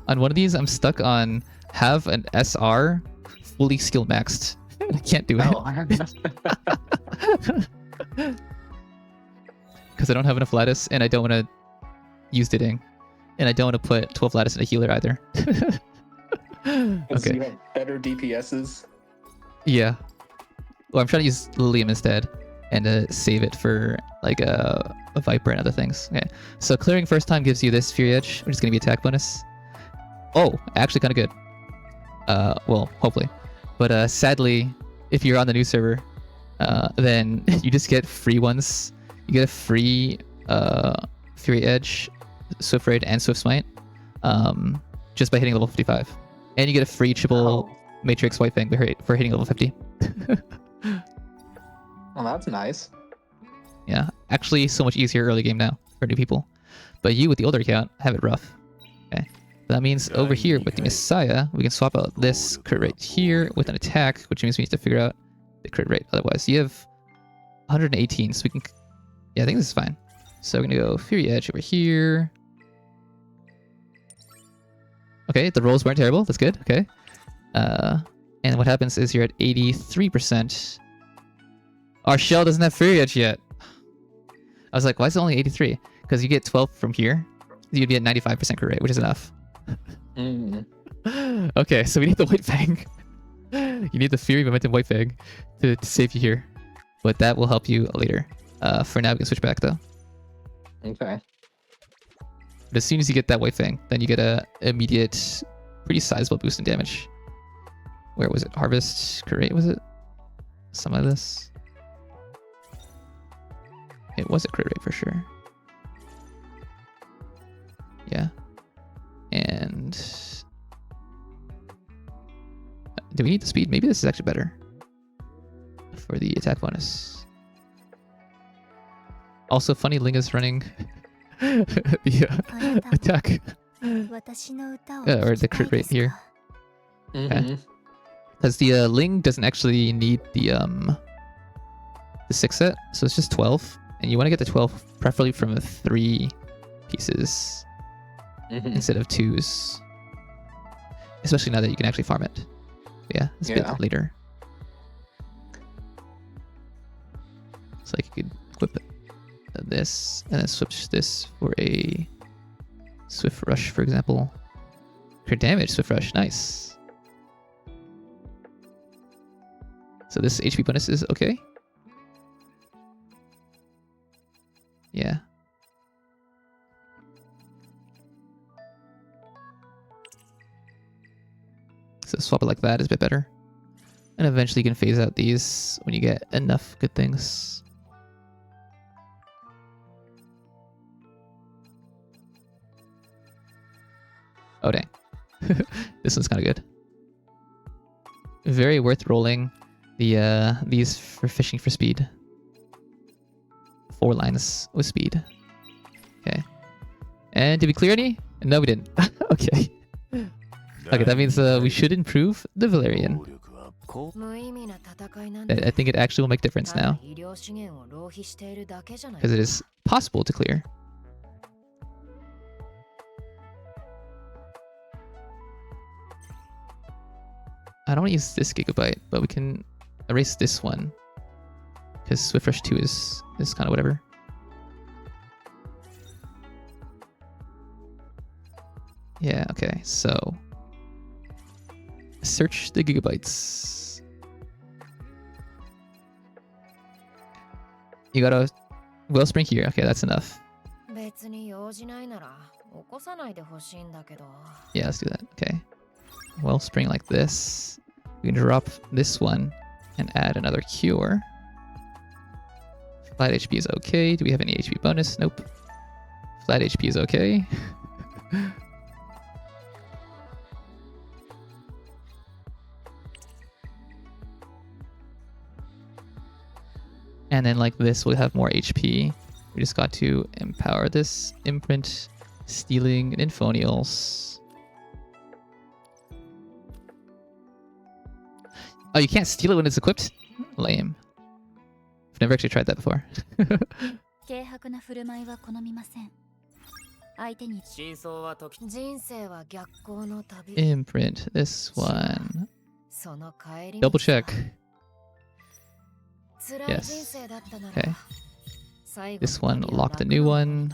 Speaker 1: On one of these, I'm stuck on have an SR fully skill maxed. I can't do it. Because I don't have enough lattice, and I don't want to use Didding. And I don't want to put 12 lattice in a healer either.
Speaker 2: Okay. You have better DPSs?
Speaker 1: Yeah. Well, I'm trying to use Lilium instead, and save it for like a Viper and other things. Okay. So clearing first time gives you this Fury Edge, which is going to be attack bonus. Oh, actually kind of good. Well, hopefully. But sadly, if you're on the new server, then you just get free ones. You get a free Fury Edge, Swift Raid, and Swift Smite just by hitting level 55. And you get a free triple Matrix White Fang for hitting level 50.
Speaker 2: Well, that's nice.
Speaker 1: Yeah, actually so much easier early game now for new people. But you with the older account have it rough. Okay. That means over here with the Messiah, we can swap out this crit rate here with an attack, which means we need to figure out the crit rate. Otherwise, you have 118, so we can... Yeah, I think this is fine. So we're going to go Fury Edge over here. Okay, the rolls weren't terrible. That's good. Okay. And what happens is you're at 83%. Our shell doesn't have Fury Edge yet. I was like, why is it only 83? Because you get 12 from here. You'd be at 95% crit rate, which is enough. Okay, so we need the White Fang. You need the Fury Momentum White Fang to save you here. But that will help you later. For now, we can switch back though.
Speaker 2: Okay.
Speaker 1: But as soon as you get that White Fang, then you get a immediate, pretty sizable boost in damage. Where was it? Harvest crit rate, was it? Some of this. It was a crit rate for sure. Yeah. And do we need the speed? Maybe this is actually better for the attack bonus. Also, funny Ling is running the attack or the crit rate here. Because the Ling doesn't actually need the 6 set, so it's just 12, and you want to get the 12 preferably from 3 pieces instead of 2s, especially now that you can actually farm it. Yeah, it's a bit later. It's like you could equip this and then switch this for a Swift Rush, for example. Crit damage, Swift Rush, nice. So this HP bonus is okay. Yeah. So swap it like that is a bit better. And eventually you can phase out these when you get enough good things. Oh dang. This one's kind of good. Very worth rolling the these for fishing for speed. 4 lines with speed. Okay. And did we clear any? No, we didn't. Okay. Okay, that means we should improve the Valerian. I think it actually will make difference now. Because it is possible to clear. I don't want to use this gigabyte, but we can erase this one. Because Swift Rush 2 is kind of whatever. Yeah, okay, so search the gigabytes. You got a wellspring here. Okay, that's enough. Yeah, let's do that. Okay. Wellspring like this. We can drop this one and add another cure. Flat HP is okay. Do we have any HP bonus? Nope. Flat HP is okay. And then like this, we'll have more HP. We just got to empower this imprint, stealing, and infonials. Oh, you can't steal it when it's equipped? Lame. I've never actually tried that before. Imprint this one. Double check. Yes. Okay. This one, lock the new one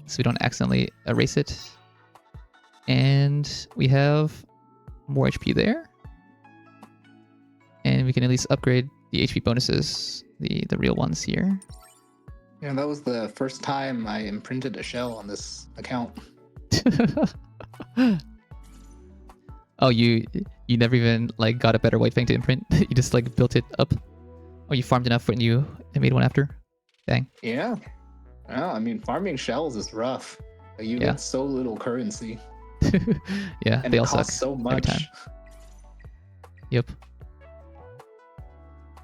Speaker 1: so we don't accidentally erase it. And we have more HP there. And we can at least upgrade the HP bonuses, the real ones here.
Speaker 2: Yeah, that was the first time I imprinted a shell on this account.
Speaker 1: Oh, you never even like got a better white fang to imprint? You just like built it up? Or you farmed enough when you made one after? Dang.
Speaker 2: Yeah. Well, I mean, farming shells is rough. You get so little currency.
Speaker 1: Yeah,
Speaker 2: and
Speaker 1: they
Speaker 2: it
Speaker 1: all suck
Speaker 2: costs so much.
Speaker 1: every time. Yep.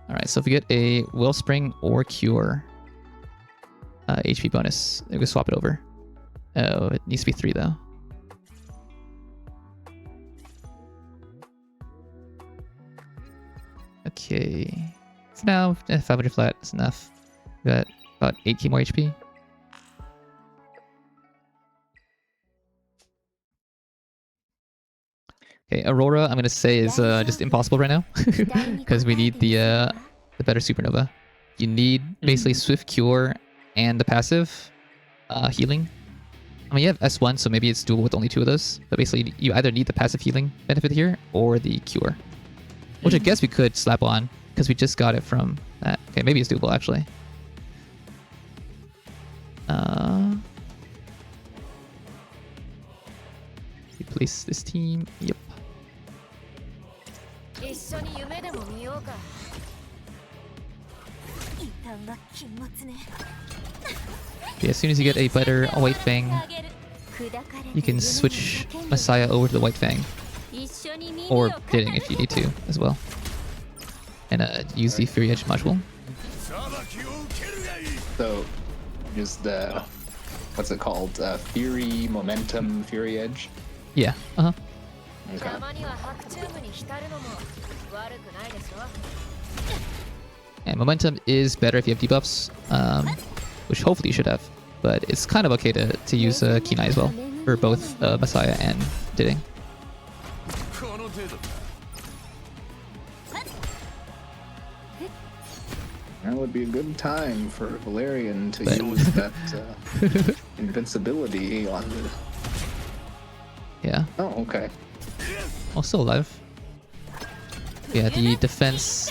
Speaker 1: Alright, so if we get a Wellspring or Cure HP bonus, we can swap it over. Oh, it needs to be 3 though. Okay. For now, 500 flat is enough. We got about 8k more HP. Okay, Aurora, I'm gonna say is just impossible right now because we need the better supernova. You need basically Swift Cure and the passive healing. I mean, you have S1, so maybe it's doable with only 2 of those. But basically, you either need the passive healing benefit here or the cure, which I guess we could slap on because we just got it from that. Okay, maybe it's doable actually. Replace this team. Yep. Yeah, as soon as you get a better White Fang, you can switch Messiah over to the White Fang. Or Bidding if you need to as well. And use the Fury Edge module.
Speaker 2: So, just what's it called? Fury, Momentum, Fury Edge.
Speaker 1: Yeah. Uh huh.
Speaker 2: Okay.
Speaker 1: And momentum is better if you have debuffs, which hopefully you should have. But it's kind of okay to use Kenai as well for both Messiah and Didding.
Speaker 2: That would be a good time for Valerian to use that invincibility on the...
Speaker 1: Yeah.
Speaker 2: Oh, okay.
Speaker 1: Oh, still alive. Yeah, the defense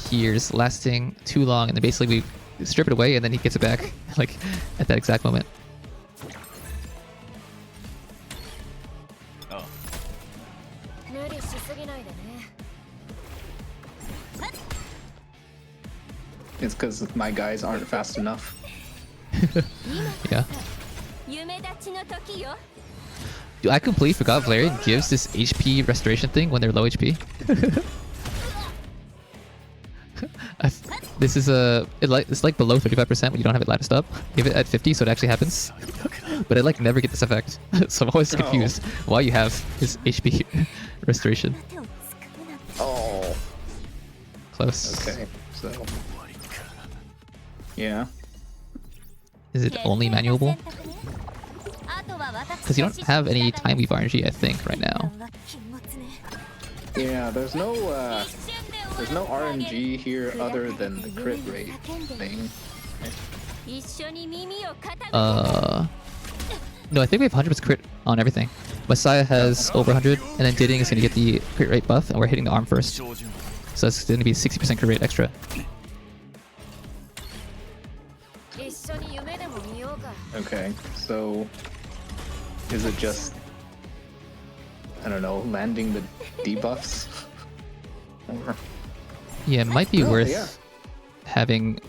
Speaker 1: here is lasting too long, and then basically we strip it away, and then he gets it back, like, at that exact moment.
Speaker 3: Oh.
Speaker 2: It's because my guys aren't fast enough.
Speaker 1: Yeah. Dude, I completely forgot Valerian gives this HP restoration thing when they're low HP. This is it's like below 35% when you don't have it latticed up. Give it at 50 so it actually happens. But I like never get this effect. So I'm always confused why you have this HP restoration.
Speaker 2: Oh.
Speaker 1: Close.
Speaker 2: Okay, so... Yeah.
Speaker 1: Is it only manuable? Because you don't have any Time Weave RNG, I think, right now.
Speaker 2: Yeah, there's no RNG here other than the crit rate thing.
Speaker 1: No, I think we have 100% crit on everything. Messiah has over 100, and then Didding is going to get the crit rate buff, and we're hitting the arm first. So it's going to be 60% crit rate extra.
Speaker 2: Okay, so is it just, I don't know, landing the debuffs? Or...
Speaker 1: Yeah, it might be worth
Speaker 2: yeah.
Speaker 1: having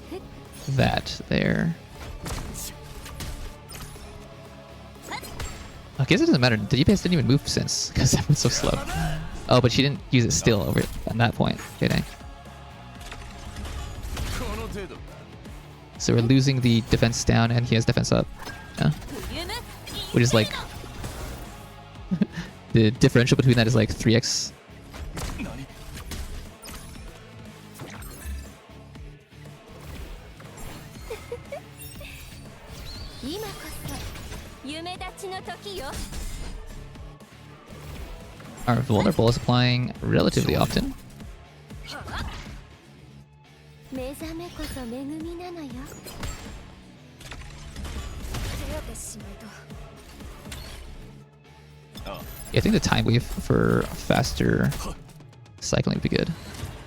Speaker 1: that there. I guess it doesn't matter. The DPS didn't even move since, because that was so slow. Oh, but she didn't use it still over at that point. Okay, dang. So we're losing the defense down, and he has defense up. Yeah. Which is like... the differential between that is like 3x. Our vulnerable is applying relatively often. Yeah, I think the Time Weave for faster cycling would be good.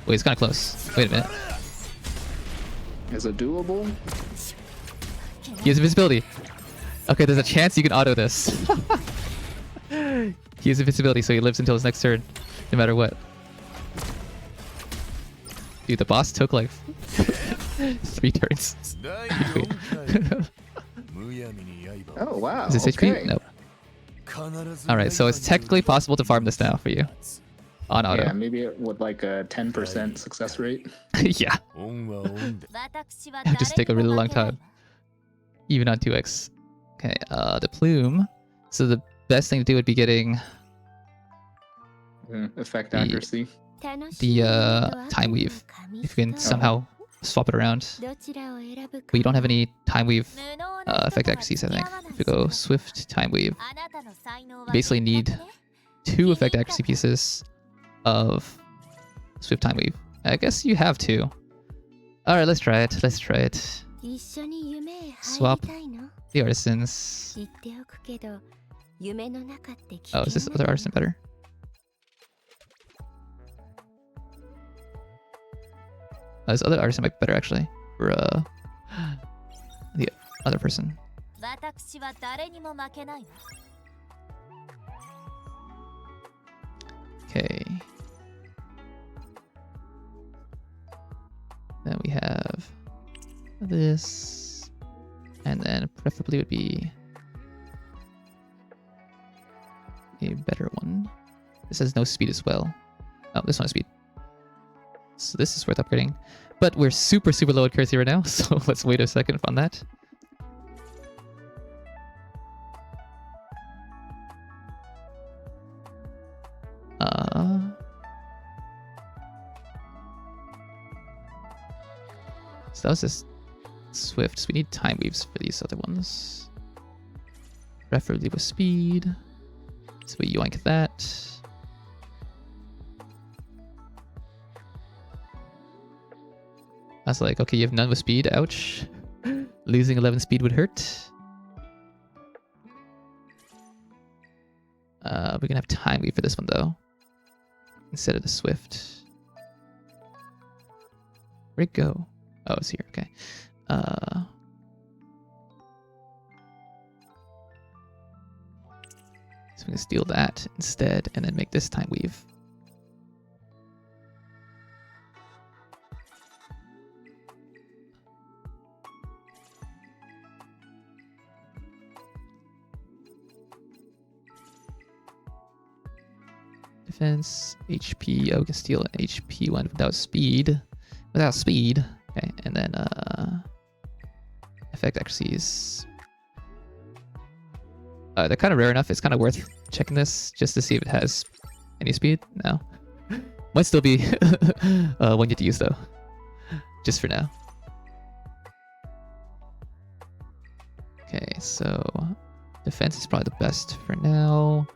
Speaker 1: Wait, it's kind of close. Wait a minute.
Speaker 2: Is it doable?
Speaker 1: He has invincibility. Okay, there's a chance you can auto this. He has invincibility, so he lives until his next turn, no matter what. Dude, the boss took like 3 turns.
Speaker 2: Oh wow.
Speaker 1: Is this HP? Nope. Alright, so it's technically possible to farm this now for you. On auto.
Speaker 2: Yeah, maybe it would like a 10% success rate.
Speaker 1: Yeah. Just take a really long time. Even on 2x. Okay, the plume. So the best thing to do would be getting
Speaker 2: effect accuracy.
Speaker 1: The Time Weave. If you can somehow swap it around. But you don't have any Time Weave effect accuracies, I think. If you go Swift Time Weave, you basically need 2 effect accuracy pieces of Swift Time Weave. I guess you have 2. Alright, let's try it. Let's try it. Swap the artisans. Oh, is this other artisan better? This other artisan might be better actually. For the other person. Okay. Then we have this, and then preferably would be a better one. This has no speed as well. Oh, this one has speed. So this is worth upgrading. But we're super low at currency right now, so let's wait a second on that. So that was just swift. So we need time weaves for these other ones. Preferably with speed. So we yoink that. I was like, okay, you have none with speed. Ouch. Losing 11 speed would hurt. We're gonna have time weave for this one though, instead of the swift. Where'd it go? Oh, it's here. Okay. So I'm gonna steal that instead, and then make this time weave. Defense, HP. Oh, we can steal an HP one without speed. Without speed. Okay, and then effect accuracies. They're kind of rare enough. It's kind of worth checking this just to see if it has any speed. No. Might still be one you get to use though. Just for now. Okay, so defense is probably the best for now.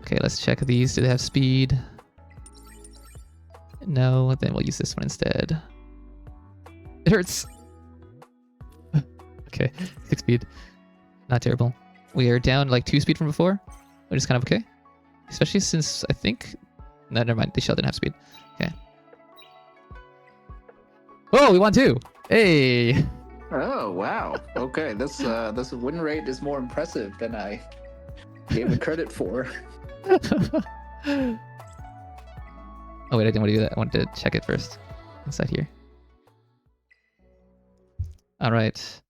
Speaker 1: Okay, let's check these. Do they have speed? No, then we'll use this one instead. It hurts! Okay, 6 speed. Not terrible. We are down like 2 speed from before, which is kind of okay. Especially since I think... No, never mind. They shell didn't have speed. Okay. Oh, we won too! Hey!
Speaker 2: Oh wow. Okay, this win rate is more impressive than I gave it credit for.
Speaker 1: Oh wait, I didn't want to do that. I wanted to check it first. Inside here. Alright.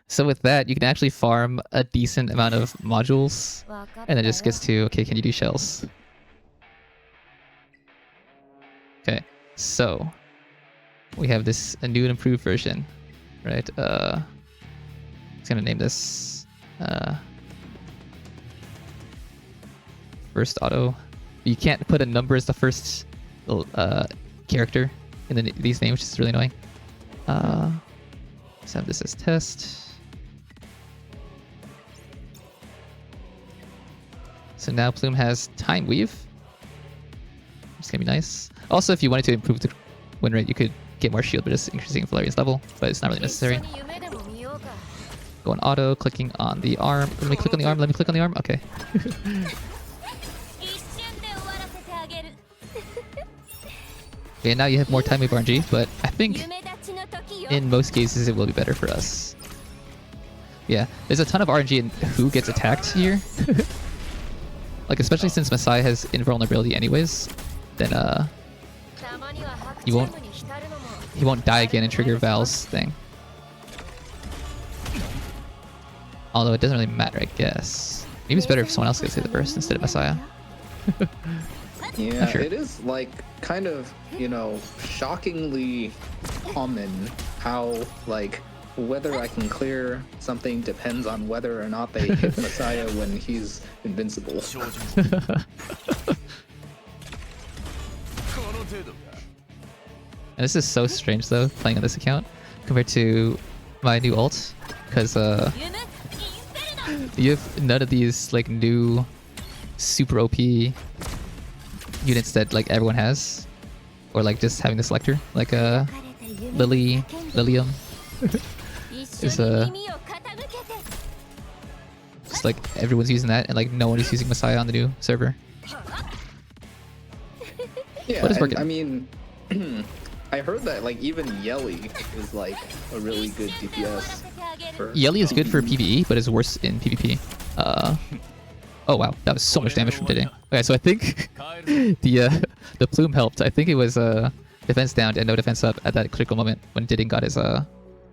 Speaker 1: So with that, you can actually farm a decent amount of modules. And then it just gets to, okay, can you do shells? Okay, so we have this a new and improved version. Right? I'm just gonna name this first auto. You can't put a number as the first character in these names, which is really annoying. Let's have this as test. So now Plume has Time Weave. It's gonna be nice. Also, if you wanted to improve the win rate, you could get more shield, but just increasing Valerian's level, but it's not really necessary. Go on auto, clicking on the arm. Let me click on the arm, let me click on the arm. Okay. Okay, now you have more time with RNG, but I think in most cases it will be better for us. Yeah, there's a ton of RNG in who gets attacked here. Like, especially since Messiah has invulnerability anyways, then he won't die again and trigger Val's thing. Although it doesn't really matter, I guess. Maybe it's better if someone else gets hit the first instead of Messiah.
Speaker 2: Yeah,
Speaker 1: sure.
Speaker 2: It is like kind of, you know, shockingly common how like whether I can clear something depends on whether or not they hit Messiah when he's invincible.
Speaker 1: And this is so strange though, playing on this account compared to my new ult, because you have none of these like new super OP units that like everyone has, or like just having the selector like Lilium is just like everyone's using that, and like no one is using Messiah on the new server.
Speaker 2: Yeah,
Speaker 1: but it's working.
Speaker 2: I mean, I heard that like even Yelly is like a really good DPS.
Speaker 1: Yelly is good for PvE, but it's worse in PvP. Oh wow, that was so much damage from Diddy. Okay, so I think the plume helped. I think it was defense down and no defense up at that critical moment when Diddy got his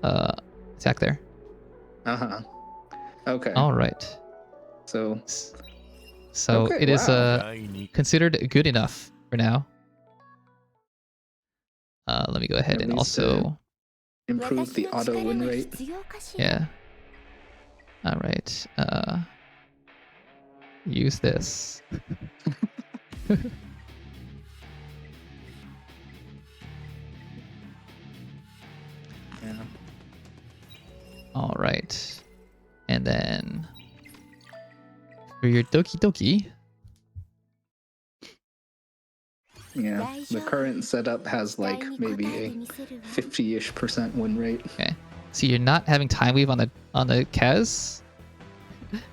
Speaker 1: attack there.
Speaker 2: Uh-huh. Okay.
Speaker 1: All right.
Speaker 2: So
Speaker 1: okay, it is considered good enough for now. Let me go ahead and also
Speaker 2: improve the auto win rate.
Speaker 1: Yeah. All right. Use this. All right. And then for your Dokidoki.
Speaker 2: Yeah, the current setup has like maybe a 50-ish% win rate.
Speaker 1: Okay. So you're not having Time Weave on the Kaz,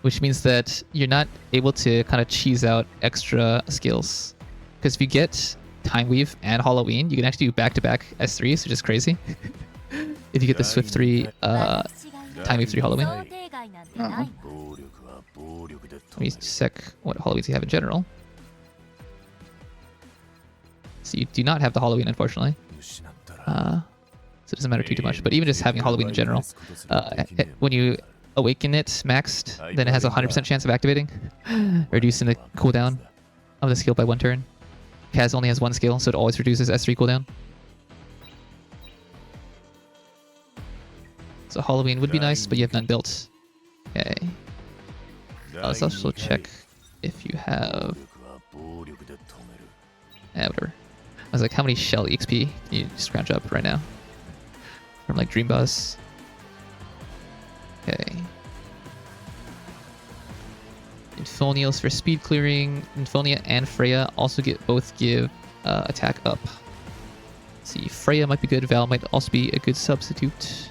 Speaker 1: which means that you're not able to kind of cheese out extra skills. Because if you get Time Weave and Halloween, you can actually do back-to-back S3s, which is crazy. If you get the Swift 3, Time Weave 3 Halloween.
Speaker 2: Uh-huh.
Speaker 1: Let me check what Halloweens you have in general. So you do not have the Halloween, unfortunately. So it doesn't matter too much. But even just having Halloween in general, when you awaken it maxed, then it has a 100% chance of activating, reducing the cooldown of the skill by 1 turn. Kaz only has 1 skill, so it always reduces S3 cooldown. So Halloween would be nice, but you have none built. Okay. Let's also check if you have... whatever. I was like, how many shell EXP can you scrounge up right now? From like Dream Boss. Okay. Infonios for speed clearing. Infonia and Freya also both give attack up. Let's see, Freya might be good. Val might also be a good substitute.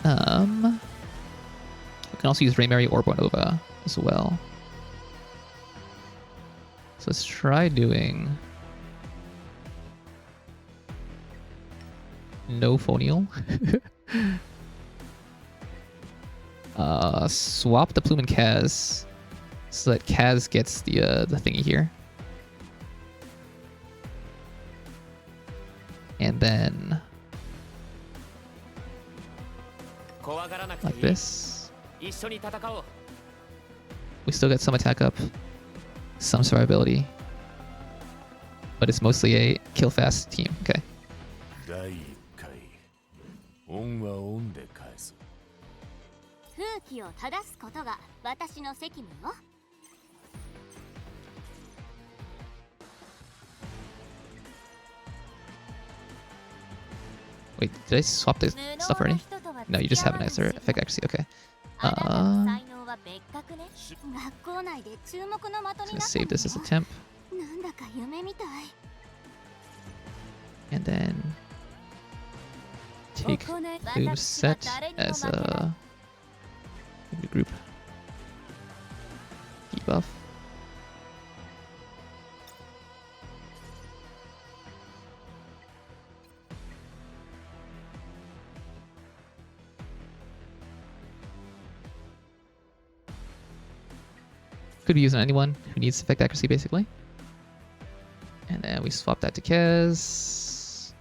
Speaker 1: We can also use Raymary or Bornova as well. So let's try doing no Phonial. Swap the Plume and Kaz so that Kaz gets the thingy here. And then like this. We still get some attack up, some survivability, but it's mostly a kill fast team. Okay. Wait, did I swap the stuff already? No, you just have an extra effect accuracy. Okay. Just gonna save this as a temp. And then take the set as a group debuff. Could be used on anyone who needs effect accuracy, basically. And then we swap that to Kaz.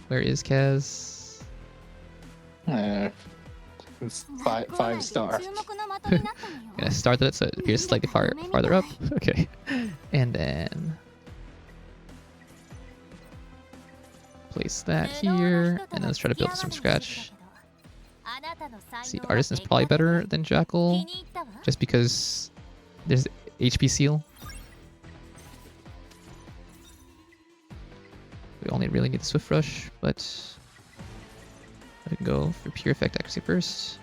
Speaker 1: Where is Kaz?
Speaker 2: It's 5 star.
Speaker 1: Gonna start it so it appears slightly farther up. Okay. And then place that here. And then let's try to build this from scratch. See, Artisan is probably better than Jackal, just because there's HP seal. We only really need the Swift Rush, but I can go for pure effect accuracy first.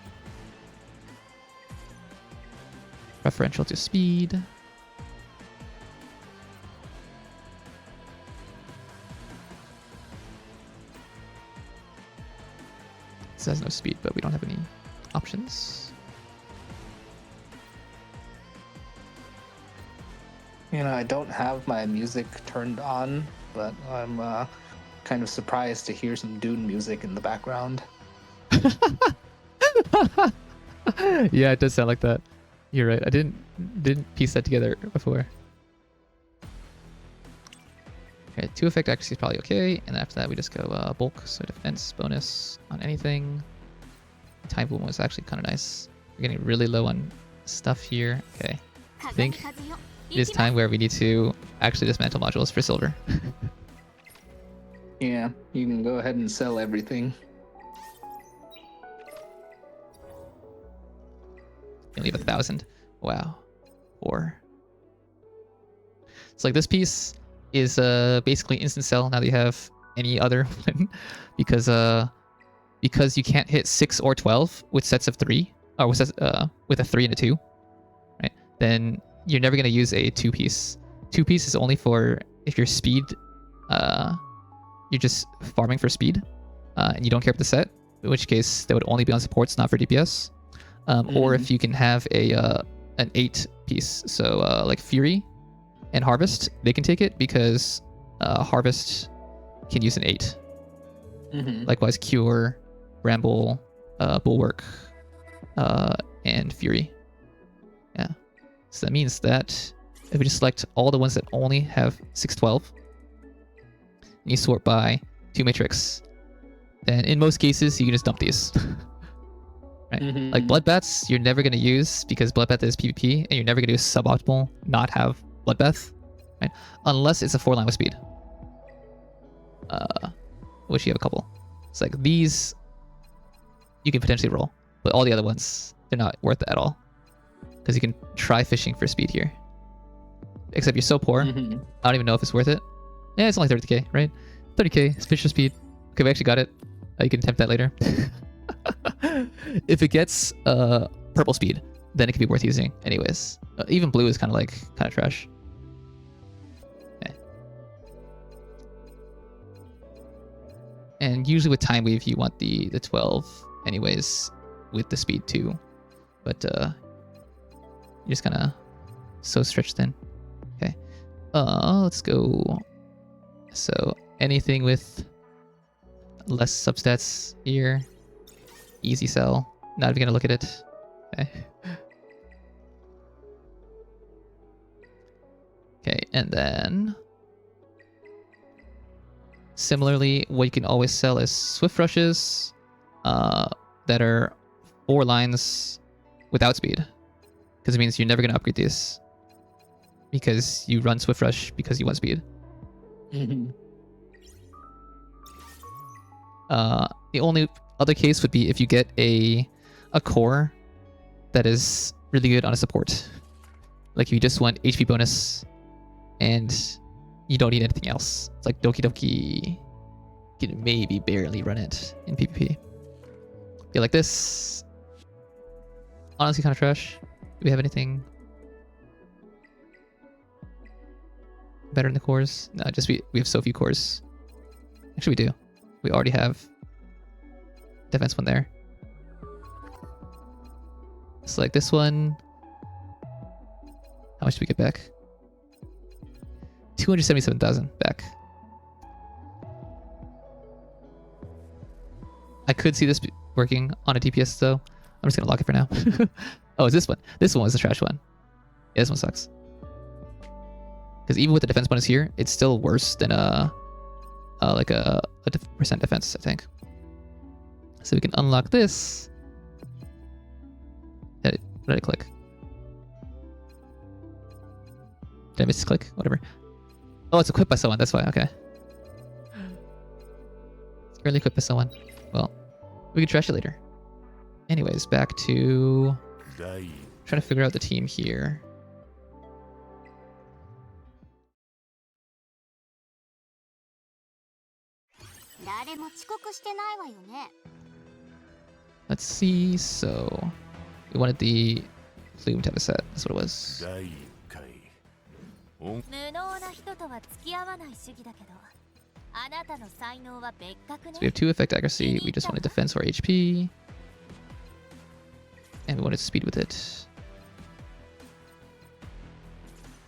Speaker 1: Preferential to speed. This has no speed, but we don't have any options.
Speaker 2: You know, I don't have my music turned on, but I'm kind of surprised to hear some Dune music in the background.
Speaker 1: Yeah, it does sound like that. You're right. I didn't piece that together before. Okay, 2 effect accuracy is probably okay, and after that we just go bulk, so defense bonus on anything. Time boom was actually kind of nice. We're getting really low on stuff here. Okay, I think it is time where we need to actually dismantle modules for silver.
Speaker 2: Yeah, you can go ahead and sell everything.
Speaker 1: You leave 1,000. Wow. 4. So like this piece is basically instant sell now that you have any other one, because because you can't hit 6 or 12 with sets of 3, or with a 3 and a 2, right? Then you're never going to use a 2-piece. 2-piece is only for if your speed, you're just farming for speed, and you don't care about the set, in which case that would only be on supports, not for DPS. Or if you can have an 8-piece, so like Fury and Harvest, they can take it because Harvest can use an 8. Likewise, Cure, Bramble, Bulwark, and Fury. Yeah. So that means that if we just select all the ones that only have 612, and you sort by 2 matrix, then in most cases you can just dump these. Right? Like Bloodbaths, you're never going to use because Bloodbath is PvP, and you're never going to do suboptimal not have Bloodbath, right? Unless it's a 4-line with speed. Which you have a couple. It's like these you can potentially roll, but all the other ones, they're not worth it at all. Because you can try fishing for speed here. Except you're so poor, I don't even know if it's worth it. Yeah, it's only 30k, right? 30k, fish for speed. Okay, we actually got it. You can attempt that later. If it gets purple speed, then it could be worth using anyways. Even blue is kind of trash. Okay. And usually with Time Weave, you want the 12 anyways with the speed too. But you're just kind of so stretched thin. Okay. Let's go. So anything with less substats here. Easy sell. Not even gonna look at it. Okay. Okay, and then similarly, what you can always sell is Swift Rushes that are 4 lines without speed. Because it means you're never gonna upgrade these. Because you run Swift Rush because you want speed. The only other case would be if you get a core that is really good on a support. Like if you just want HP bonus and you don't need anything else. It's like Dokidoki can maybe barely run it in PvP. Feel like this. Honestly kind of trash. Do we have anything better in the cores? No, just we have so few cores. Actually we do. We already have defense one there. Select this one. How much do we get back? 277,000 back. I could see this working on a DPS though. I'm just gonna lock it for now. Oh, it's this one. This one was the trash one. Yeah, this one sucks. Because even with the defense bonus here, it's still worse than like a percent defense, I think. So we can unlock this. What did I click? Did I misclick? Whatever. Oh, it's equipped by someone. That's why. Okay. It's currently equipped by someone. Well, we can trash it later. Anyways, back to trying to figure out the team here. Let's see. So we wanted the Plume to have a set. That's what it was. So we have 2 effect accuracy. We just wanted defense or HP. And we wanted speed with it.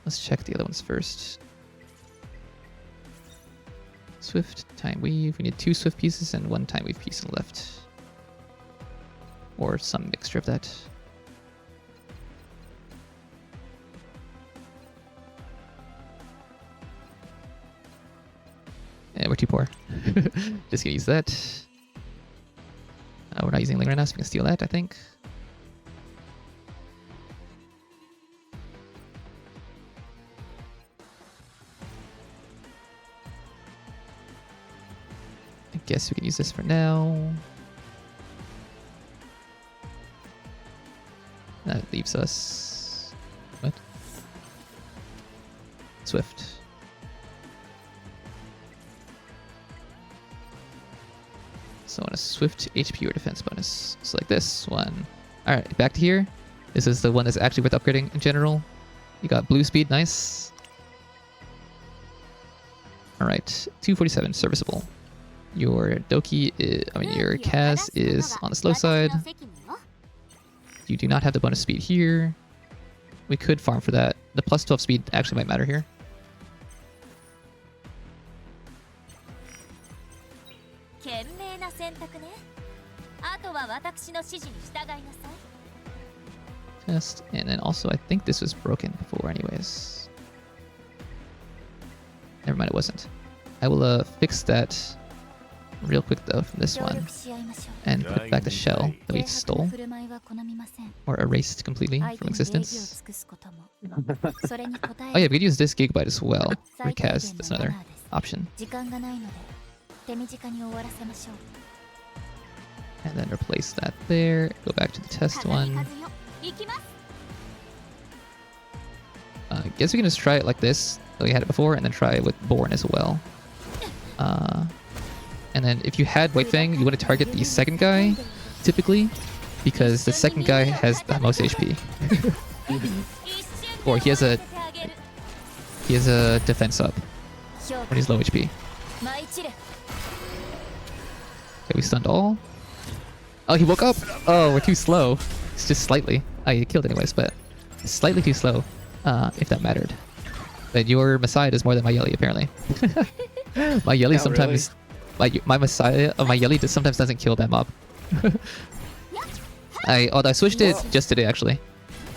Speaker 1: Let's check the other ones first. Swift, Time Weave. We need 2 Swift pieces and 1 Time Weave piece on the left. Or some mixture of that. Yeah, we're too poor. Just gonna use that. We're not using Ling right now, so we can steal that, I think. I guess we can use this for now. That leaves us... What? Swift. So on a swift HP or defense bonus. So like this one. Alright, back to here. This is the one that's actually worth upgrading in general. You got blue speed, nice. Alright, 247, serviceable. Your Doki is, your Kaz is on the slow side. You do not have the bonus speed here. We could farm for that. The plus 12 speed actually might matter here. Test, and then also I think this was broken before anyways. Never mind, it wasn't. I will fix that real quick though from this one and put back the shell that we stole or erased completely from existence. Oh yeah, we could use this gigabyte as well for Kaz. That's another option. And then replace that there. Go back to the test one. Guess we can just try it like this. We had it before, and then try it with Born as well. And then if you had White Fang, you want to target the second guy, typically, because the second guy has the most HP. Or he has a defense up when he's low HP. Okay, we stunned all. Oh, he woke up! Oh, we're too slow. It's just slightly. Oh, you killed anyways, but slightly too slow, if that mattered. But your Messiah does more than my Yelly, apparently. My Yelly sometimes... Really? My Messiah of my Yelly sometimes doesn't kill that mob. I switched it just today, actually.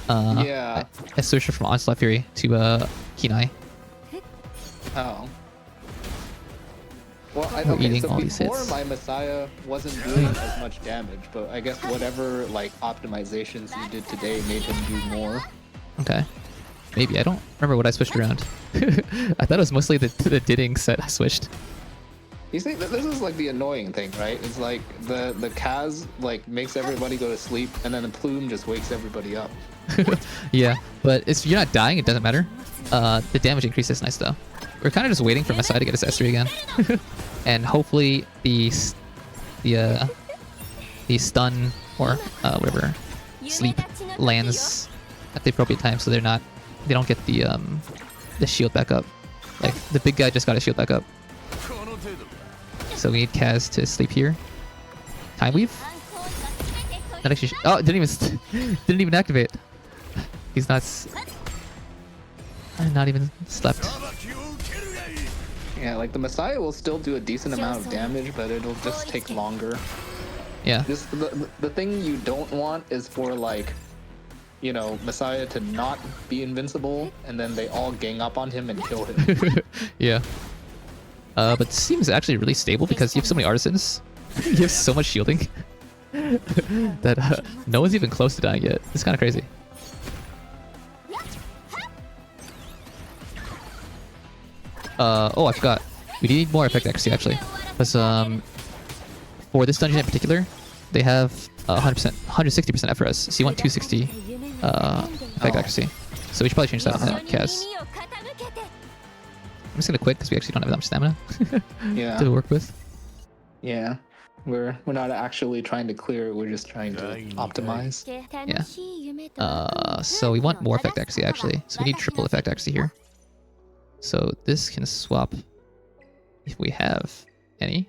Speaker 2: Yeah.
Speaker 1: I switched it from Onslaught Fury to Hinai.
Speaker 2: Oh. Well, okay, so before my Messiah wasn't doing as much damage, but I guess whatever like optimizations he did today made him do more.
Speaker 1: Okay. Maybe. I don't remember what I switched around. I thought it was mostly the Didding set I switched.
Speaker 2: You see, this is like the annoying thing, right? It's like the Kaz like makes everybody go to sleep, and then the Plume just wakes everybody up.
Speaker 1: Yeah, but if you're not dying, it doesn't matter. The damage increase is nice though. We're kind of just waiting for Messiah to get his S3 again, and hopefully the stun or whatever sleep lands at the appropriate time, so they don't get the shield back up. Like the big guy just got his shield back up. So we need Kaz to sleep here. Time weave. That actually oh, it didn't even activate. He's not even slept.
Speaker 2: Yeah, like the Messiah will still do a decent amount of damage, but it'll just take longer.
Speaker 1: Yeah.
Speaker 2: Just the thing you don't want is for like, you know, Messiah to not be invincible, and then they all gang up on him and kill him.
Speaker 1: Yeah. But seems actually really stable because you have so many artisans. You have so much shielding that no one's even close to dying yet. It's kind of crazy. Oh, I forgot. We need more effect accuracy actually, because for this dungeon in particular, they have 100%, 160% FRS. So you want 260 effect accuracy. So we should probably change that on Kaz. I'm just gonna quit because we actually don't have that much stamina
Speaker 2: Yeah.
Speaker 1: to work with.
Speaker 2: Yeah. We're not actually trying to clear it, we're just trying to optimize.
Speaker 1: Yeah. So we want more effect accuracy actually. So we need triple effect accuracy here. So this can swap if we have any.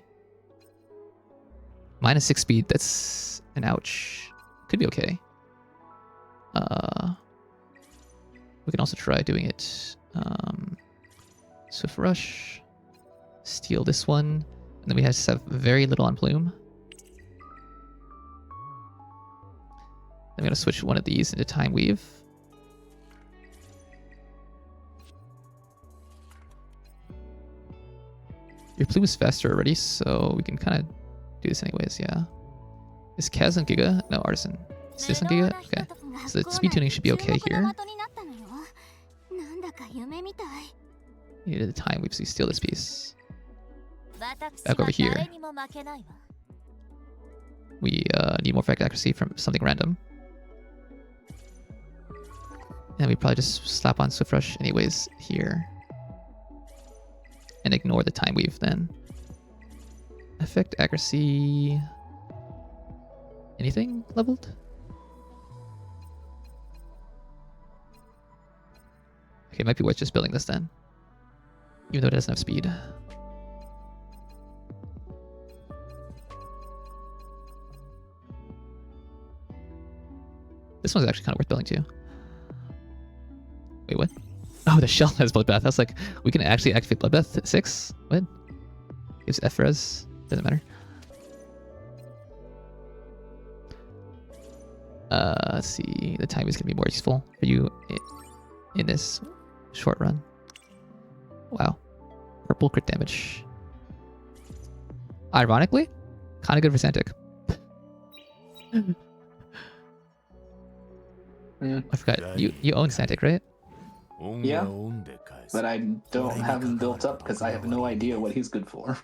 Speaker 1: -6 speed, that's an ouch. Could be okay. We can also try doing it. Swift Rush. Steal this one. And then we have to have very little on Plume. I'm going to switch one of these into Time Weave. Your Plume is faster already, so we can kind of do this anyways, yeah. Is Kaz on Giga? No, Artisan. Is this on Giga? Okay. So the speed tuning should be okay here. You need the Time Weave, so you steal this piece. Back over here. We need more effect accuracy from something random. And we probably just slap on Swift Rush anyways here. And ignore the Time Weave then. Effect accuracy. Anything leveled? Okay, it might be worth just building this then. Even though it doesn't have speed. This one's actually kind of worth building too. Wait, what? Oh, the shell has Bloodbath. I was like, we can actually activate Bloodbath at 6? What? Gives F-res. Doesn't matter. Let's see. The time is going to be more useful for you in this short run. Wow. Purple crit damage. Ironically, kind of good for Santic. I forgot. You own Santic, right?
Speaker 2: Yeah, but I don't have him built up because I have no idea what he's good for.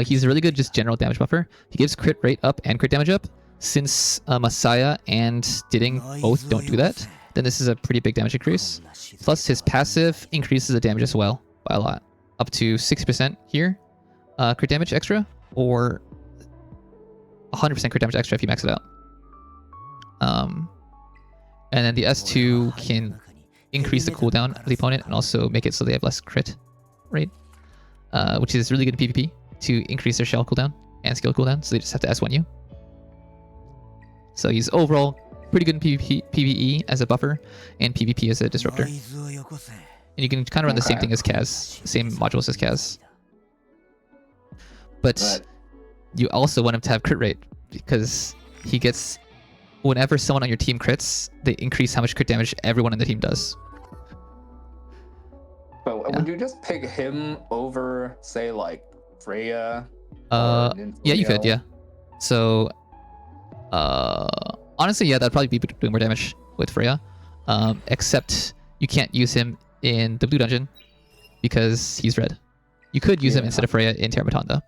Speaker 1: He's a really good just general damage buffer. He gives crit rate up and crit damage up. Since Messiah and Didding both don't do that, then this is a pretty big damage increase. Plus his passive increases the damage as well by a lot. Up to 60% here. Crit damage extra, or 100% crit damage extra if you max it out. And then the S2 can increase the cooldown of the opponent and also make it so they have less crit rate, which is really good in PvP to increase their shell cooldown and skill cooldown, so they just have to S1 you. So he's overall pretty good in PvE as a buffer and PvP as a disruptor. And you can kind of run the same thing as Kaz, same modules as Kaz. But you also want him to have crit rate, because he gets... Whenever someone on your team crits, they increase how much crit damage everyone on the team does.
Speaker 2: But would you just pick him over, say, like, Freya?
Speaker 1: Yeah, you could, yeah. So, honestly, yeah, that'd probably be doing more damage with Freya. Except you can't use him in the blue dungeon because he's red. You could use him instead of Freya in Terrormaton, though.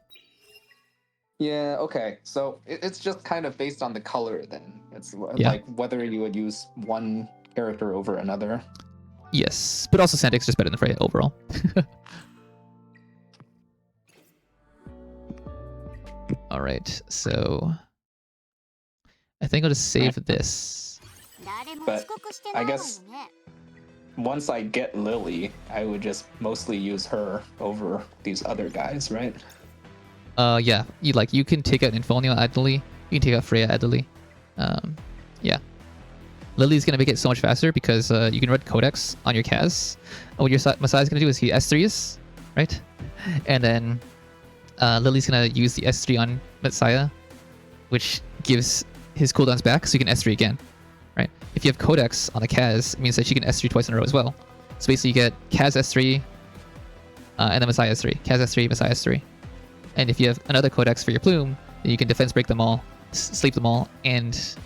Speaker 2: Yeah, okay. So it's just kind of based on the color then. It's like whether you would use one character over another.
Speaker 1: Yes, but also Santic's just better than Freya overall. Alright, so... I think I'll just save this.
Speaker 2: But I guess once I get Lily, I would just mostly use her over these other guys, right?
Speaker 1: Yeah, you can take out Infonio idly, you can take out Freya idly. Yeah. Lily's gonna make it so much faster because you can run Codex on your Kaz. What your Messiah's gonna do is he S3s, right? And then Lily's gonna use the S3 on Messiah, which gives his cooldowns back, so you can S3 again, right? If you have Codex on the Kaz, it means that you can S3 twice in a row as well. So basically you get Kaz S3, and then Messiah S3. Kaz S3, Messiah S3. And if you have another Codex for your Plume, then you can defense break them all, sleep them all, and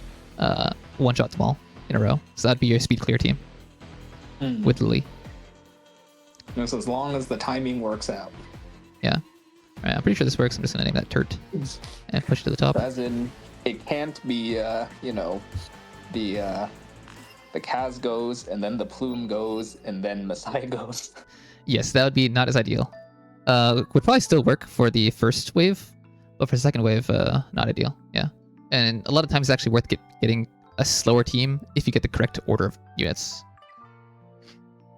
Speaker 1: one-shot them all in a row. So that'd be your speed clear team with Lily.
Speaker 2: So as long as the timing works out.
Speaker 1: Yeah. Alright, I'm pretty sure this works. I'm just gonna name that Turt and push it to the top.
Speaker 2: As in, it can't be, you know, the Kaz goes, and then the Plume goes, and then Messiah goes.
Speaker 1: Yes, that would be not as ideal. Would probably still work for the first wave, but for the second wave, not ideal. Yeah, and a lot of times it's actually worth getting a slower team if you get the correct order of units.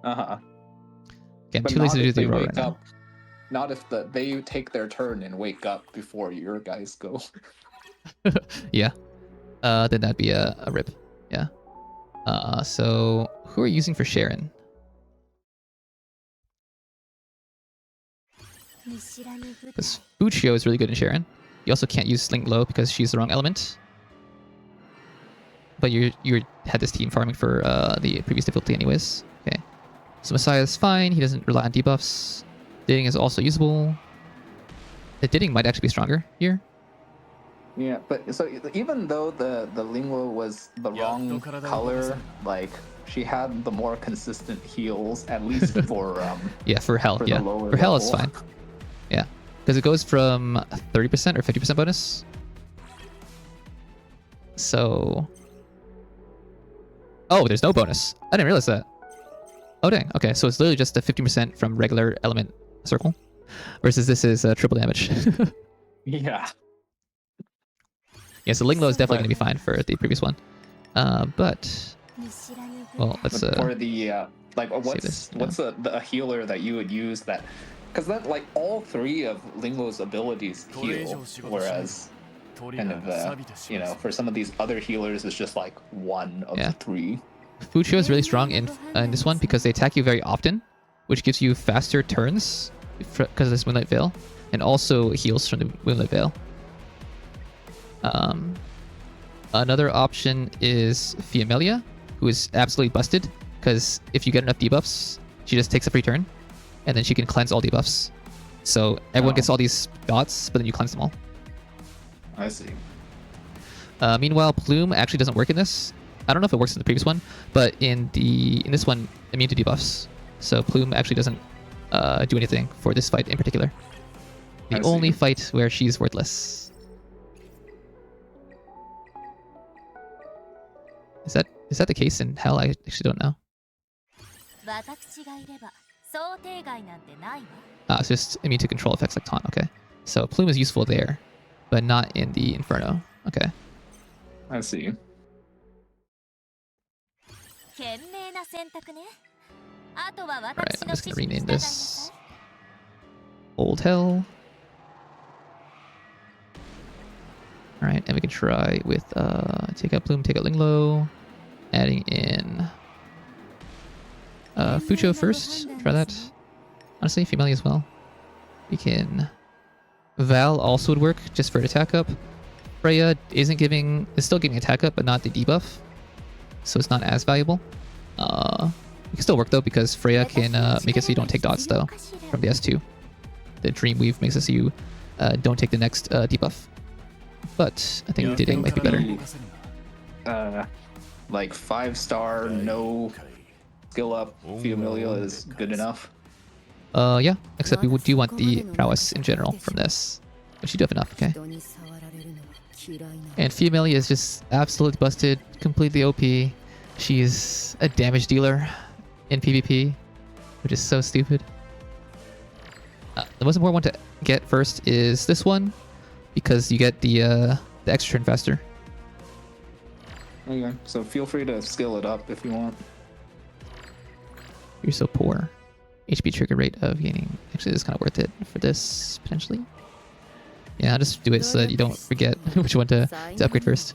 Speaker 2: Okay,
Speaker 1: I'm too lazy to do the Aurora right now.
Speaker 2: Not if they take their turn and wake up before your guys go.
Speaker 1: Yeah, then that'd be a rip. Yeah. So who are you using for Sharon? Because Buccio is really good in Sharon. You also can't use Sling Low because she's the wrong element. But you had this team farming for the previous difficulty anyways. Okay. So Messiah is fine. He doesn't rely on debuffs. Didding is also usable. The Didding might actually be stronger here.
Speaker 2: Yeah, but so even though the Lingua was the wrong color, like she had the more consistent heals, at least for
Speaker 1: yeah, for Hell.
Speaker 2: For
Speaker 1: yeah, for Hell it's fine. Yeah, because it goes from 30% or 50% bonus. So, oh, there's no bonus. I didn't realize that. Oh dang. Okay, so it's literally just a 50% from regular element circle. Versus this is triple damage.
Speaker 2: Yeah.
Speaker 1: Yeah, so Linglo is definitely
Speaker 2: But-
Speaker 1: going to be fine for the previous one. But well, let's
Speaker 2: But for the like,
Speaker 1: this,
Speaker 2: what's a healer that you would use that? Because then, like, all three of Linglo's abilities heal, whereas kind of you know, for some of these other healers, it's just like one of
Speaker 1: Yeah.
Speaker 2: the three.
Speaker 1: Fuchio is really strong in this one because they attack you very often, which gives you faster turns because of this Moonlight Veil, and also heals from the Moonlight Veil. Another option is Fiamelia, who is absolutely busted because if you get enough debuffs, she just takes a free turn, and then she can cleanse all debuffs. So everyone gets all these dots, but then you cleanse them all.
Speaker 2: I see.
Speaker 1: Meanwhile, Plume actually doesn't work in this. I don't know if it works in the previous one, but in this one, immune to debuffs. So Plume actually doesn't do anything for this fight in particular. The
Speaker 2: I
Speaker 1: only
Speaker 2: see.
Speaker 1: fight where she's worthless. Is that the case in Hell? I actually don't know. It's just immune to control effects like Taunt. Okay, so Plume is useful there, but not in the Inferno. Okay.
Speaker 2: I see.
Speaker 1: Alright, I'm just gonna rename this Old Hell. Alright, and we can try with take out Plume, take out Linglo, adding in Fucho first. Try that. Honestly, Fiamelia as well. We can Val also would work just for an attack up. Freya is still giving attack up, but not the debuff, so it's not as valuable. It can still work though because Freya can make it so you don't take dots though from the S2. The Dream Weave makes it so you don't take the next debuff. But I think Didding might be better.
Speaker 2: Like 5-star, no skill up Fiamelia is good enough.
Speaker 1: Yeah, except we do want the prowess in general from this, which you do have enough. Okay. And Fiamelia is just absolutely busted, completely OP. She's a damage dealer in PvP, which is so stupid. The most important one to get first is this one, because you get the extra turn faster.
Speaker 2: Okay, so feel free to skill it up if you want.
Speaker 1: You're so poor. HP trigger rate of gaining. Actually, it's kind of worth it for this, potentially. Yeah, I'll just do it so that you don't forget which one to upgrade first.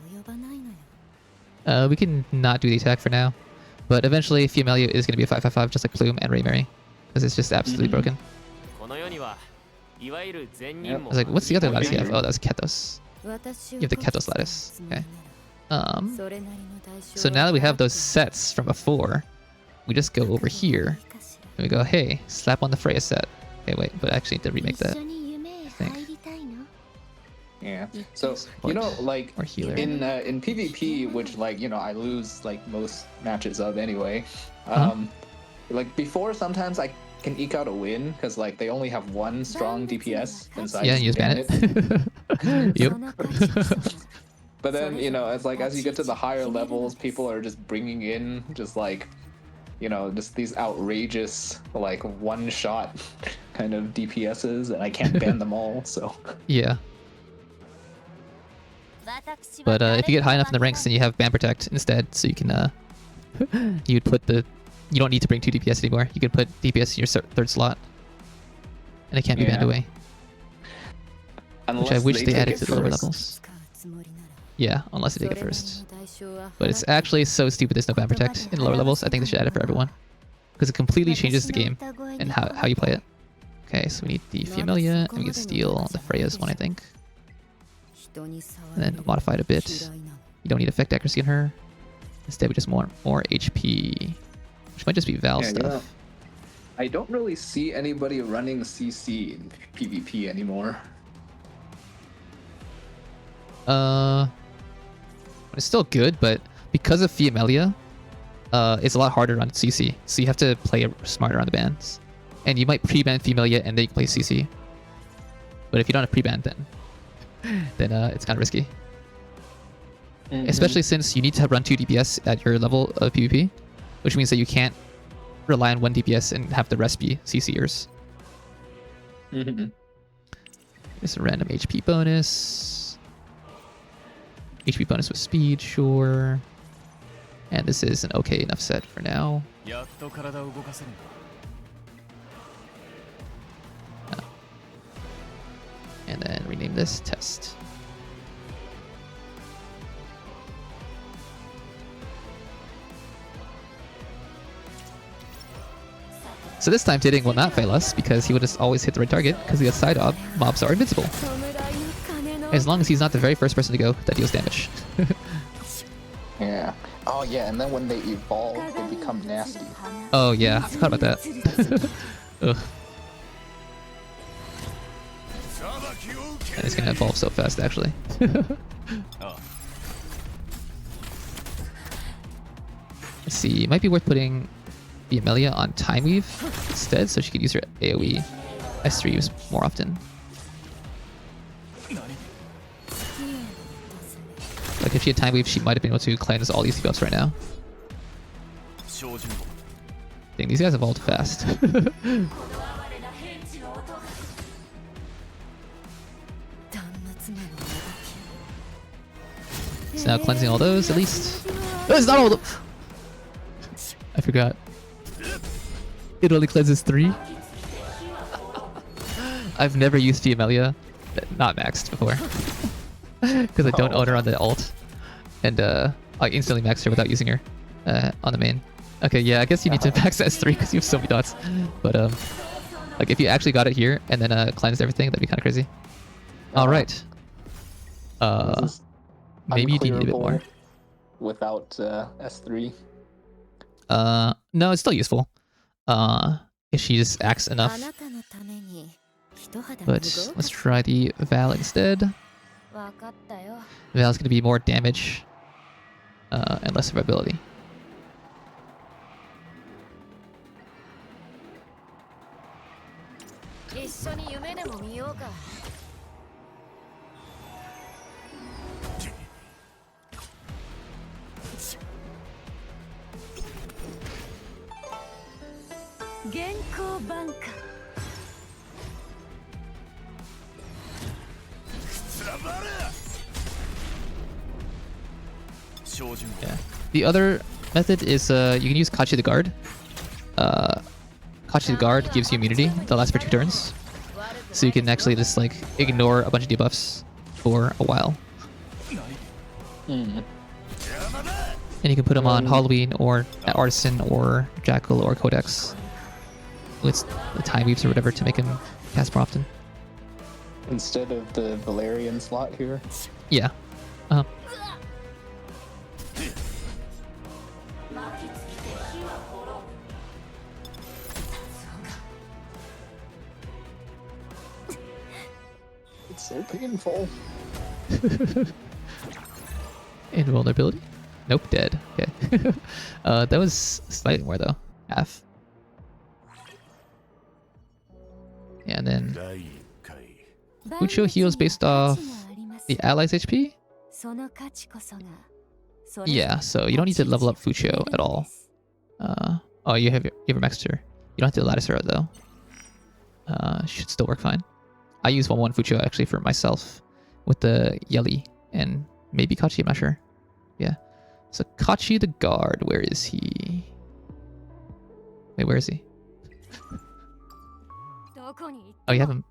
Speaker 1: We can not do the attack for now, but eventually Fiamelia is going to be a 5/5/5 just like Plume and Raymary, because it's just absolutely broken. I was like, what's the other lattice you have? Oh, that's Ketos. You have the Ketos lattice. Okay. So now that we have those sets from before, we just go over here and we go, hey, slap on the Freya set. Okay, wait, but I actually need to remake that. I think.
Speaker 2: Yeah. So you know, like
Speaker 1: Or healer.
Speaker 2: in PvP, which like you know I lose like most matches of anyway. Like before, sometimes I can eke out a win because like they only have one strong DPS inside.
Speaker 1: Yeah, and you just ban it. Yep.
Speaker 2: But then you know, it's like as you get to the higher levels, people are just bringing in just like, you know, just these outrageous like one-shot kind of DPSs, and I can't ban them all. So
Speaker 1: Yeah. But if you get high enough in the ranks, then you have Ban Protect instead, so you can you'd put you don't need to bring 2 DPS anymore. You can put DPS in your third slot, and it can't be banned away. Which I wish they added to the lower levels. Yeah, unless they take it first. But it's actually so stupid there's no Ban Protect in the lower levels. I think they should add it for everyone, because it completely changes the game and how you play it. Okay, so we need the Fiamelia, and we can steal the Freya's one, I think. And then modify it a bit. You don't need effect accuracy on her. Instead, we just want more HP, which might just be Val stuff.
Speaker 2: You know, I don't really see anybody running CC in PvP anymore.
Speaker 1: It's still good, but because of Fiamelia, it's a lot harder on CC. So you have to play smarter on the bans. And you might pre-ban Fiamelia and then you can play CC. But if you don't have pre-ban, then it's kind of risky. Especially since you need to run 2 DPS at your level of PvP, which means that you can't rely on 1 DPS and have the rest be CCers.
Speaker 2: Mhm.
Speaker 1: Just a random HP bonus. HP bonus with speed, sure. And this is an okay enough set for now. And then rename this test. So this time Tiding will not fail us because he would just always hit the right target because the side mobs are invincible. As long as he's not the very first person to go that deals damage.
Speaker 2: Yeah. Oh yeah, and then when they evolve, they become nasty.
Speaker 1: Oh yeah, I forgot about that. Ugh. And it's gonna evolve so fast actually. Let's see, it might be worth putting the Amelia on Time Weave instead so she could use her AoE S3 use more often. Like if she had Time Weave, she might have been able to cleanse all these debuffs right now. Dang, these guys evolved fast. So now cleansing all those at least. Oh, it's not all of them! I forgot. It only cleanses 3. I've never used the Amelia, not maxed before. Because I don't own her on the alt. And I instantly maxed her without using her on the main. Okay, yeah, I guess you need to max S3 because you have so many dots. But like if you actually got it here and then cleansed everything, that'd be kind of crazy. Alright. Maybe you do need a bit more.
Speaker 2: Without S3.
Speaker 1: No, it's still useful. If she just acts enough. But let's try the Val instead. Val's gonna be more damage and less survivability. Yeah. The other method is you can use Kachi the Guard. Kachi the Guard gives you immunity that lasts for 2 turns. So you can actually just like ignore a bunch of debuffs for a while. And you can put them on Halloween or Artisan or Jackal or Codex with the Time Weaves or whatever to make him cast more often.
Speaker 2: Instead of the Valerian slot here?
Speaker 1: Yeah.
Speaker 2: It's so painful.
Speaker 1: Invulnerability? Nope, dead. Okay. That was slightly more though. Half. Yeah, and then Fucho heals based off the allies' HP? Yeah, so you don't need to level up Fucho at all. Oh, you have your Maxter. You don't have to lattice her out though. Should still work fine. I use 1-1 Fucho actually for myself with the Yelly and maybe Kachi, I'm not sure. Yeah. So Kachi the Guard, where is he? Wait, where is he? Oh, you have him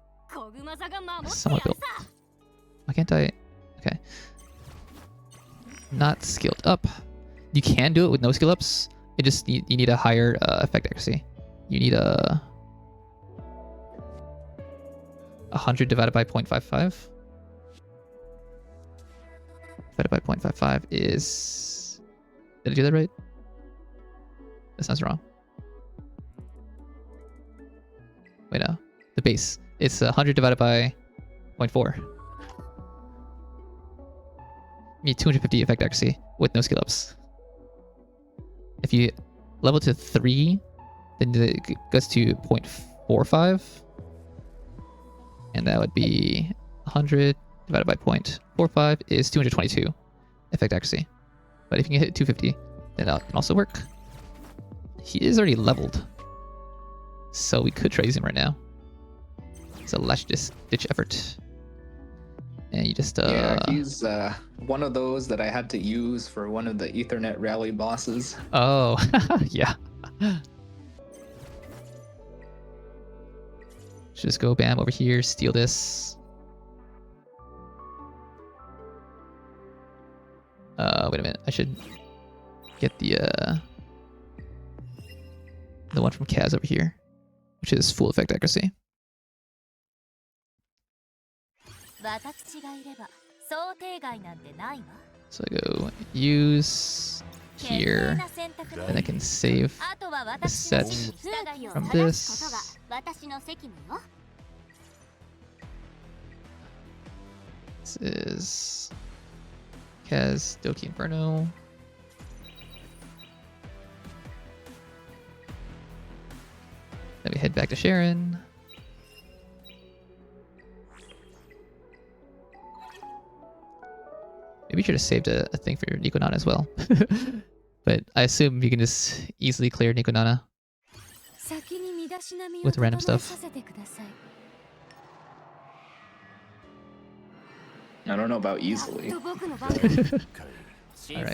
Speaker 1: somewhat built. Why can't I? Okay. Not skilled up. You can do it with no skill ups. You just need a higher effect accuracy. You need a 100 divided by 0.55. Divided by 0.55 is... Did I do that right? That sounds wrong. Wait, no. The base. It's 100 divided by 0.4. You need 250 effect accuracy with no skill ups. If you level to 3, then it goes to 0.45. And that would be 100 divided by 0.45 is 222 effect accuracy. But if you can hit 250, then that can also work. He is already leveled. So we could try using him right now. It's a last ditch effort. And you just
Speaker 2: Yeah, he's one of those that I had to use for one of the Ethernet rally bosses.
Speaker 1: Oh, yeah. Just go bam over here, steal this. Wait a minute. I should get the one from Kaz over here, which is full effect accuracy. So I go use here, and I can save the set from this. This is Kaz, Doki, Inferno. Then we head back to Sharon. Maybe you should have saved a thing for your Niconana as well. But I assume you can just easily clear Niconana with random stuff.
Speaker 2: I don't know about easily.
Speaker 1: Alright,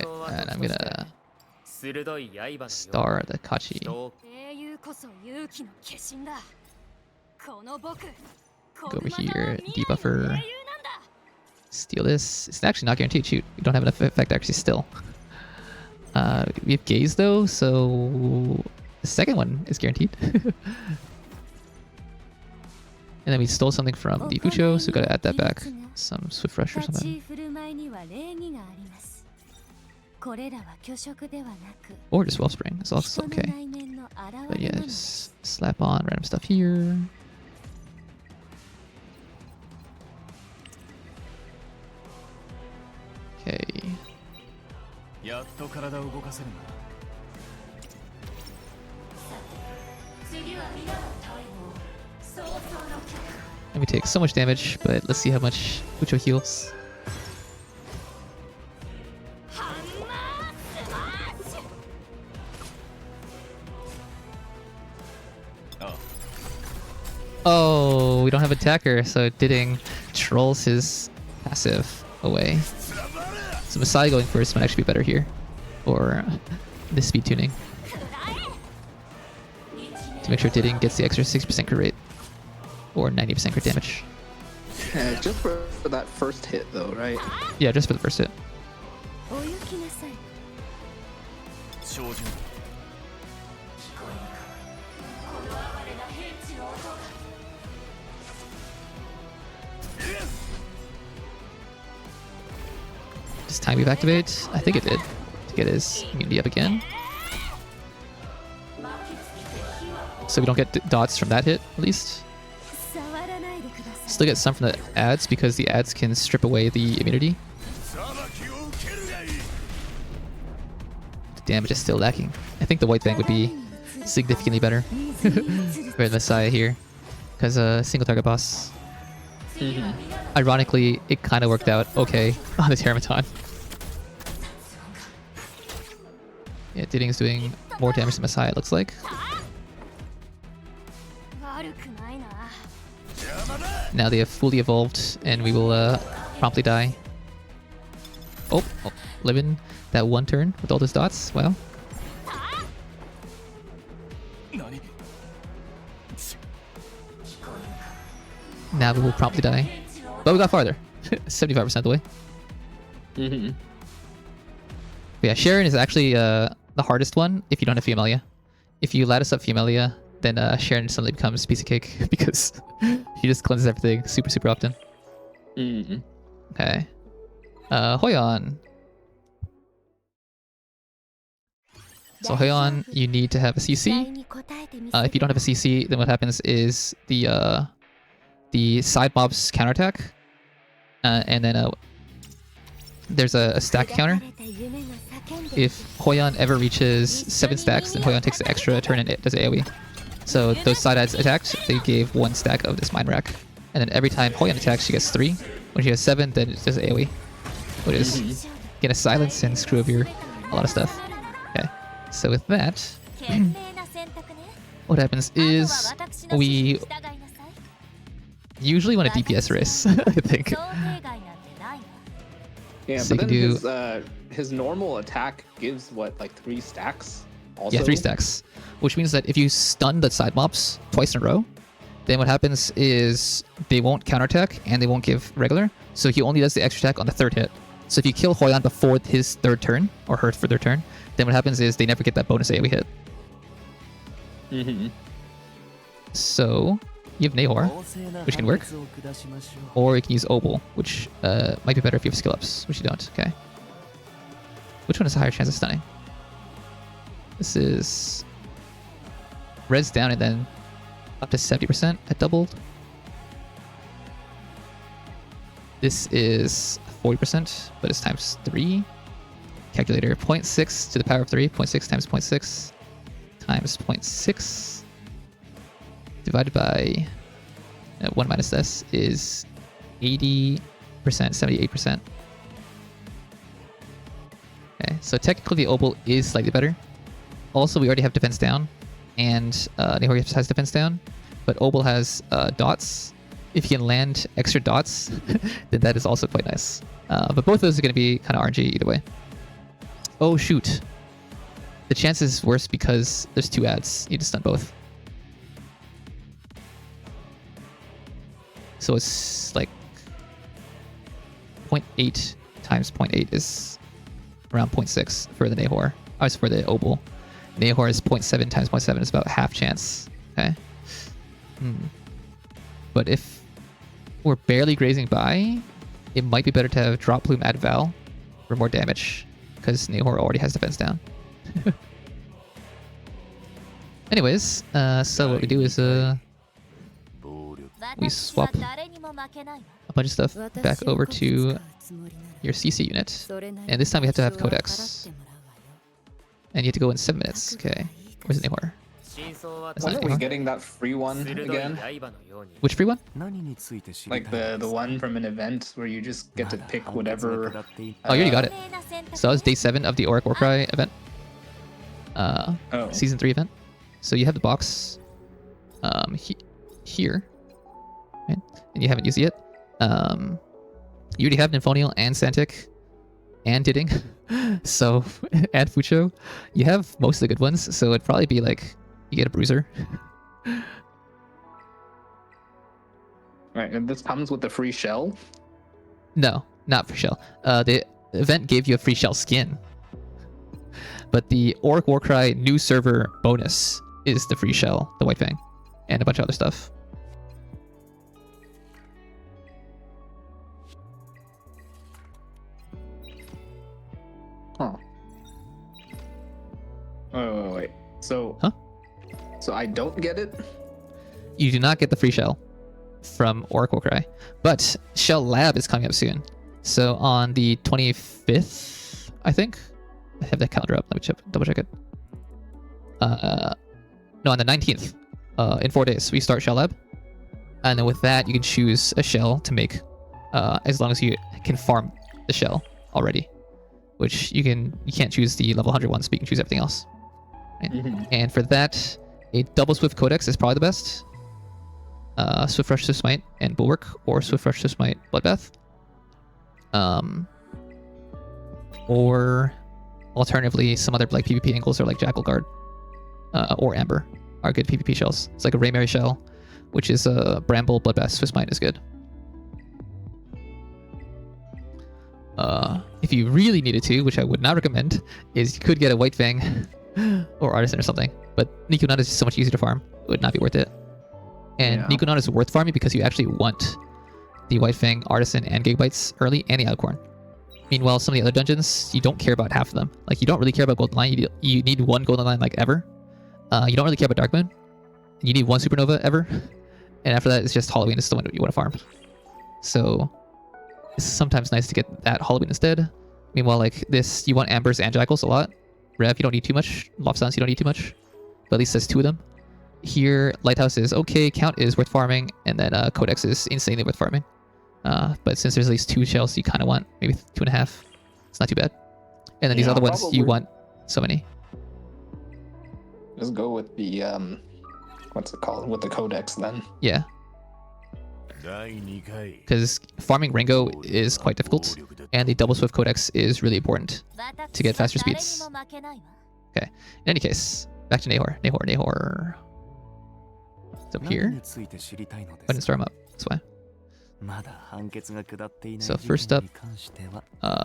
Speaker 1: and I'm gonna star the Kachi. Go over here, debuffer. Steal this. It's actually not guaranteed. Shoot, we don't have enough effect accuracy still. We have gaze though, so the second one is guaranteed. And then we stole something from the Fucho, so we gotta add that back. Some Swift Rush or something. Or just Wellspring, it's also okay. But yeah, just slap on random stuff here. Okay. And we take so much damage, but let's see how much Fucho heals. Oh, we don't have attacker, so Diding trolls his passive away. So Messiah going first might actually be better here. Or the speed tuning. To make sure Diding gets the extra 6% crit rate. Or 90% crit damage.
Speaker 2: Yeah, just for that first hit though, right?
Speaker 1: Yeah, just for the first hit. Does time weave activate? I think it did. To get his immunity up again. So we don't get dots from that hit, at least. Still get some from the ads because the ads can strip away the immunity. The damage is still lacking. I think the white bang would be significantly better for the Messiah here. Because single target boss. Ironically, it kind of worked out okay on the Terrormaton. Yeah, Diding is doing more damage than Messiah, it looks like. Now they have fully evolved, and we will promptly die. Oh, living that one turn with all those dots. Wow. Now we will promptly die. But we got farther. 75% of the way. But yeah, Sharon is actually the hardest one if you don't have Fiamelia. If you lattice up Fiamelia, then Sharon suddenly becomes a piece of cake because she just cleanses everything super often. Okay. Hoyan. So Hoyan, you need to have a CC. If you don't have a CC, then what happens is the side mobs counterattack, and then there's a stack counter. If Hoyan ever reaches 7 stacks, then Hoyan takes the extra turn and it does AoE. So those side ads attacked, they gave 1 stack of this mine rack. And then every time Hoyan attacks, she gets 3. When she has 7, then it does AoE. Which is get a silence and screw over a lot of stuff. Okay. So with that, what happens is we Usually when a DPS race, I think.
Speaker 2: Yeah,
Speaker 1: So
Speaker 2: but
Speaker 1: you
Speaker 2: then
Speaker 1: can
Speaker 2: his normal attack gives what, like 3 stacks? Also?
Speaker 1: Yeah, 3 stacks. Which means that if you stun the side mobs twice in a row, then what happens is they won't counterattack and they won't give regular. So he only does the extra attack on the 3rd hit. So if you kill Hoyan before his 3rd turn, or her 3rd turn, then what happens is they never get that bonus AoE hit.
Speaker 2: Mm-hmm.
Speaker 1: So you have Nahor, which can work. Or you can use Obel, which might be better if you have skill ups, which you don't. Okay. Which one has a higher chance of stunning? This is res down and then up to 70% at doubled. This is 40%, but it's times 3. Calculator, 0.6 to the power of 3. 0.6 times 0.6 times 0.6 divided by 1 minus this is 80%, 78%. Okay, so technically the Obel is slightly better. Also, we already have defense down, and Nahor has defense down, but Obel has dots. If you can land extra dots, then that is also quite nice. But both of those are going to be kind of RNG either way. Oh shoot. The chance is worse because there's 2 ads. You need to stun both. So it's like 0.8 times 0.8 is around 0.6 for the Nahor. Oh, it's for the Obel. Nahor is 0.7 times 0.7 is about half chance. Okay. But if we're barely grazing by, it might be better to have Drop Plume add Val for more damage, because Nahor already has defense down. Anyways, so what we do is we swap a bunch of stuff back over to your CC unit, and this time we have to have Codex. And you have to go in 7 minutes. Okay. Where's Nahor?
Speaker 2: When are we getting that free one again?
Speaker 1: Which free one?
Speaker 2: Like the one from an event where you just get to pick whatever.
Speaker 1: Oh, you already got it. So that was day 7 of the Auric Warcry event. Season 3 event. So you have the box here. Right? And you haven't used it yet. You already have Nymphonial and Santic and Didding. So, and Fucho. You have most of the good ones, so it'd probably be like you get a Bruiser.
Speaker 2: Right, and this comes with the free shell?
Speaker 1: No, not free shell. The event gave you a free shell skin. But the Auric Warcry new server bonus is the free shell, the White Fang, and a bunch of other stuff.
Speaker 2: Huh. Oh, wait. So, so I don't get it?
Speaker 1: You do not get the free shell from Auric Warcry, but Shell Lab is coming up soon. So on the 25th, I think. I have that calendar up. Let me double check it. No, on the 19th. In 4 days, we start Shell Lab. And then with that, you can choose a shell to make as long as you can farm the shell already. Which you can't choose the level 100 ones, but you can choose everything else. Right? And for that, a double Swift Codex is probably the best. Swift Rush, Swift Smite, and Bulwark, or Swift Rush, Swift Smite, Bloodbath. Or alternatively, some other like PvP angles are like Jackal Guard or Amber are good PvP shells. It's like a Raymary shell, which is a Bramble, Bloodbath, Swift Smite is good. If you really needed to, which I would not recommend, is you could get a White Fang or Artisan or something. But Niconana is just so much easier to farm. It would not be worth it. And Niconana is worth farming because you actually want the White Fang, Artisan, and Gigabytes early, and the Alcorn. Meanwhile, some of the other dungeons, you don't care about half of them. Like, you don't really care about Golden Line. You need one Golden Line, like, ever. You don't really care about Dark Moon. You need one Supernova ever. And after that, it's just Halloween is the one you want to farm. So, it's sometimes nice to get that Halloween instead. Meanwhile, like, this, you want Ambers and Jackals a lot. Rev, you don't need too much. Lopstones, you don't need too much. But at least there's 2 of them. Here, Lighthouse is okay, Count is worth farming, and then Codex is insanely worth farming. But since there's at least 2 shells you kind of want, maybe 2.5, it's not too bad. And then these other ones, you want so many.
Speaker 2: Just go with the, what's it called? With the Codex then.
Speaker 1: Yeah. Because farming Ringo is quite difficult, and the double swift codex is really important to get faster speeds. Okay, in any case, back to Nahor. Nahor. It's up here. I didn't start him up, that's why. So first up,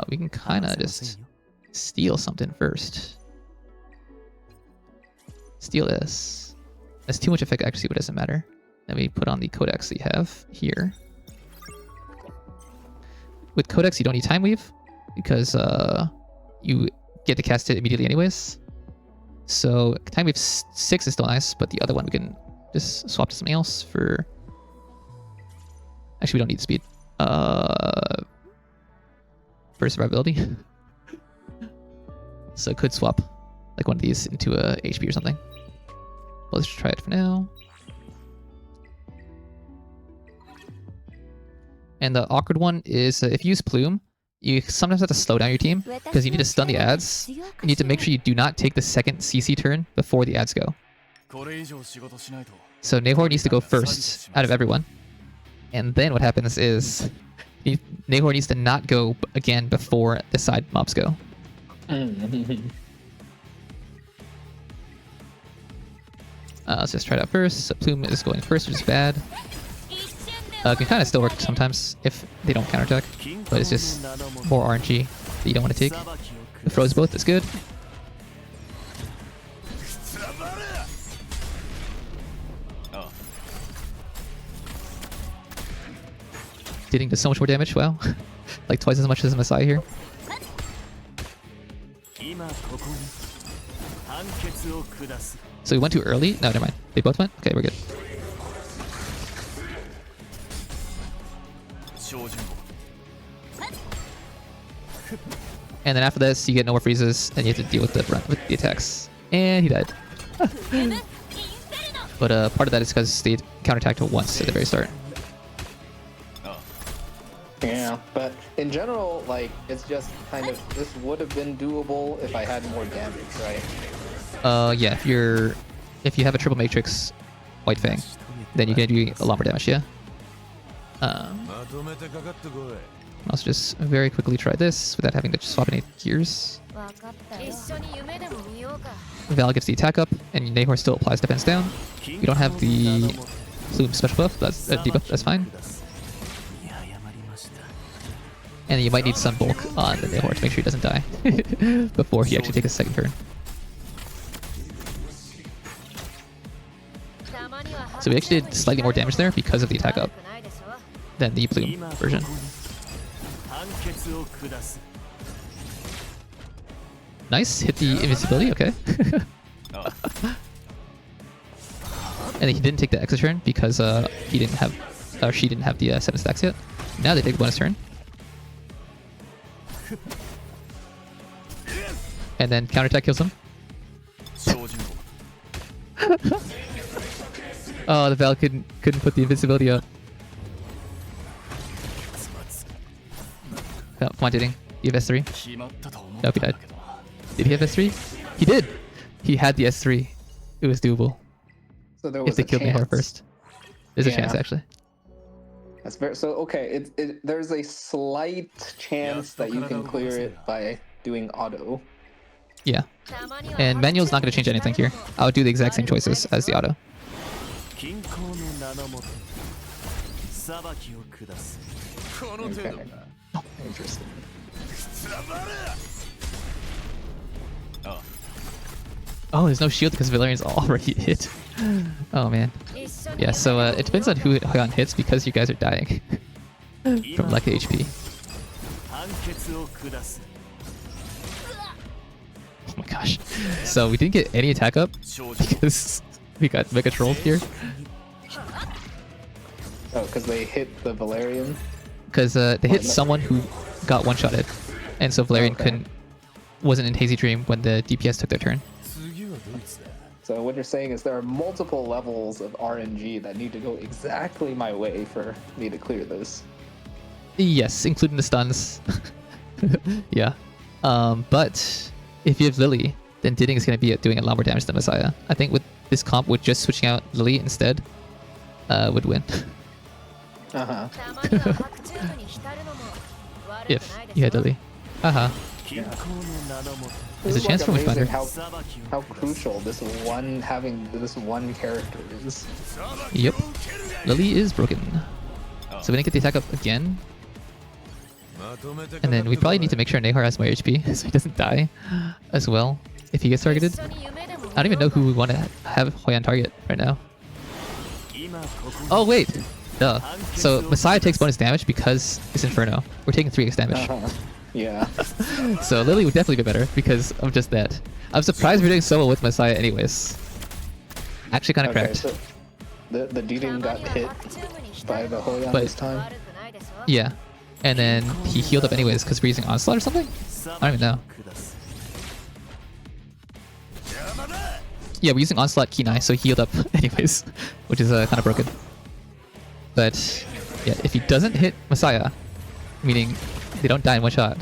Speaker 1: we can kind of just steal something first. Steal this. That's too much effect accuracy, but it doesn't matter. Then we put on the codex that you have here. With codex, you don't need time weave because you get to cast it immediately anyways. So time weave 6 is still nice, but the other one we can just swap to something else for. Actually, we don't need speed. For survivability. So could swap like one of these into a HP or something. But let's try it for now. And the awkward one is if you use Plume, you sometimes have to slow down your team because you need to stun the ads. You need to make sure you do not take the second CC turn before the ads go. So Nahor needs to go first out of everyone. And then what happens is Nahor needs to not go again before the side mobs go. Let's just try it out first. So Plume is going first, which is bad. Can kind of still work sometimes if they don't counterattack, but it's just more RNG that you don't want to take. The froze both is good. Hitting does so much more damage, wow. Like twice as much as Messiah here. So we went too early? No, never mind. They both went? Okay, we're good. And then after this, you get no more freezes, and you have to deal with the attacks. And he died. But part of that is because they counterattacked once at the very start.
Speaker 2: Yeah, but in general, like, it's just kind of, this would have been doable if I had more damage, right?
Speaker 1: Yeah, if you have a triple matrix White Fang, then you can do a lot more damage, yeah. I'll also just very quickly try this without having to swap any gears. Val gets the attack up, and Nahor still applies defense down. You don't have the Plume special buff, that's debuff, that's fine. And you might need some bulk on the Nahor to make sure he doesn't die before he actually takes a second turn. So we actually did slightly more damage there because of the attack up than the Plume version. Nice, hit the invincibility, okay. And then he didn't take the extra turn because he didn't have, or she didn't have the 7 stacks yet. Now they take the bonus turn. And then counterattack kills him. Oh, the Val couldn't put the invincibility up. Oh, come on, Diding. Do you have S3? Nope, he died. Did he have S3? He did! He had the S3. It was doable.
Speaker 2: So there was
Speaker 1: if they killed Nahor first. There's a chance, actually.
Speaker 2: That's very, so okay, there's a slight chance that you can clear it by doing auto.
Speaker 1: Yeah. And manual's not going to change anything here. I would do the exact same choices as the auto.
Speaker 2: Okay. Oh, interesting.
Speaker 1: Oh, there's no shield because Valerian's already hit. Oh man. Yeah, so it depends on who Hoyan hits because you guys are dying from lack of HP. Oh my gosh. So we didn't get any attack up because we got mega trolled here.
Speaker 2: Oh, because they hit the Valerian?
Speaker 1: Because they hit someone who got one-shotted. And so Valerian wasn't in Hazy Dream when the DPS took their turn.
Speaker 2: So what you're saying is there are multiple levels of RNG that need to go exactly my way for me to clear this.
Speaker 1: Yes, including the stuns. Yeah. But if you have Lily, then Diding is going to be doing a lot more damage than Messiah. I think with this comp, with just switching out Lily instead, would win.
Speaker 2: Uh-huh.
Speaker 1: If you had Lily. Haha.
Speaker 2: Yeah.
Speaker 1: There's
Speaker 2: This
Speaker 1: a chance
Speaker 2: like
Speaker 1: for we find her.
Speaker 2: how crucial this one having this one character is.
Speaker 1: Yep. Lily is broken. So we didn't get the attack up again. And then we probably need to make sure Nehor has more HP so he doesn't die as well if he gets targeted. I don't even know who we want to have Hoyan target right now. Oh wait! Duh. So Messiah takes bonus damage because it's Inferno. We're taking 3x damage.
Speaker 2: Yeah.
Speaker 1: So Lily would definitely be better because of just that. I'm surprised we're doing so well with Messiah anyways. Actually kind of cracked.
Speaker 2: So the Deeding got hit by the Hoyan
Speaker 1: But-
Speaker 2: this time.
Speaker 1: Yeah. And then he healed up anyways because we're using Onslaught or something? I don't even know. Yeah, we're using Onslaught Kenai, so he healed up anyways, which is kind of broken. But yeah, if he doesn't hit Messiah, meaning they don't die in one shot,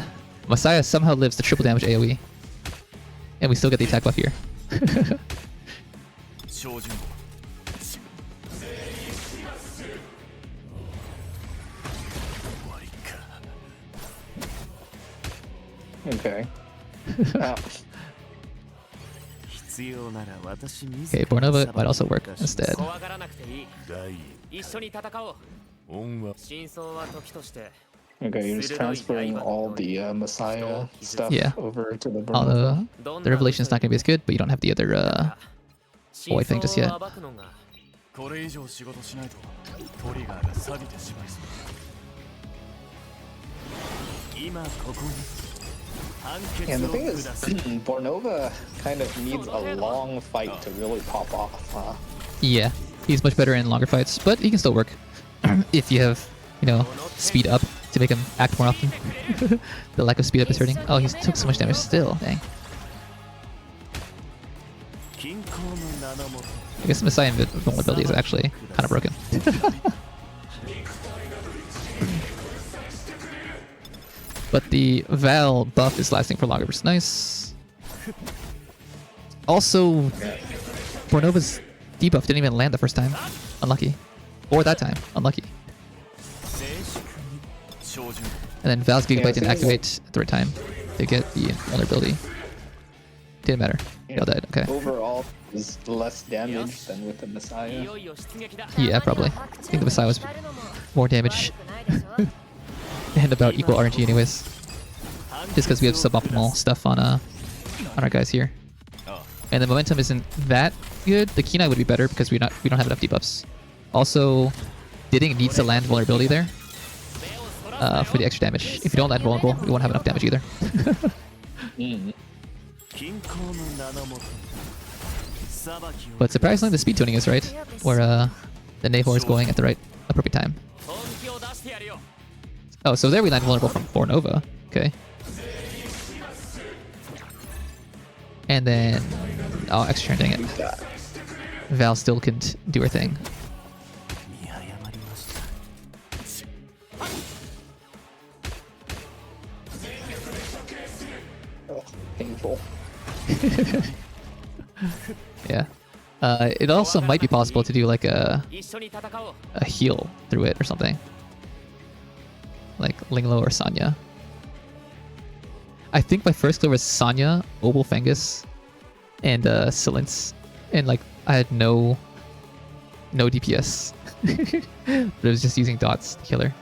Speaker 1: Messiah somehow lives the triple damage AoE. And we still get the attack buff here.
Speaker 2: Okay.
Speaker 1: Okay, Bornova might also work instead.
Speaker 2: Okay, you're just transferring all the Messiah stuff
Speaker 1: Yeah.
Speaker 2: over to the
Speaker 1: Although
Speaker 2: Bornova.
Speaker 1: the Revelation's not going to be as good, but you don't have the other white thing just yet.
Speaker 2: And the thing is, Bornova kind of needs a long fight to really pop off, huh?
Speaker 1: Yeah, he's much better in longer fights, but he can still work if you have, you know, speed up to make him act more often. The lack of speed up is hurting. Oh, he took so much damage still. Dang. I guess Messiah vulnerability is actually kind of broken. But the Val buff is lasting for longer, which is nice. Also, Bornova's debuff didn't even land the first time. Unlucky. Or that time. Unlucky. And then Val's Gigabyte didn't activate at the right time to get the vulnerability. Didn't matter. They all died. Okay.
Speaker 2: Overall, is less damage than with the Messiah.
Speaker 1: Yeah, probably. I think the Messiah was more damage. And about equal RNG anyways. Just because we have suboptimal stuff on our guys here. And the momentum isn't that good. The Kenai would be better because we don't have enough debuffs. Also, Didding needs to land vulnerability there for the extra damage. If you don't land vulnerable, we won't have enough damage either. But surprisingly, the speed tuning is right, where the Nehor is going at the right appropriate time. Oh, so there we land vulnerable from Bornova. Okay. And then... Oh, extra turn, dang it. Val still couldn't do her thing.
Speaker 2: Oh, painful.
Speaker 1: Yeah. It also might be possible to do like a heal through it or something. Like Linglo or Sanya. I think my first clear was Sanya, Obel Fengus, and Silence. And like I had no DPS. But it was just using dots to kill her.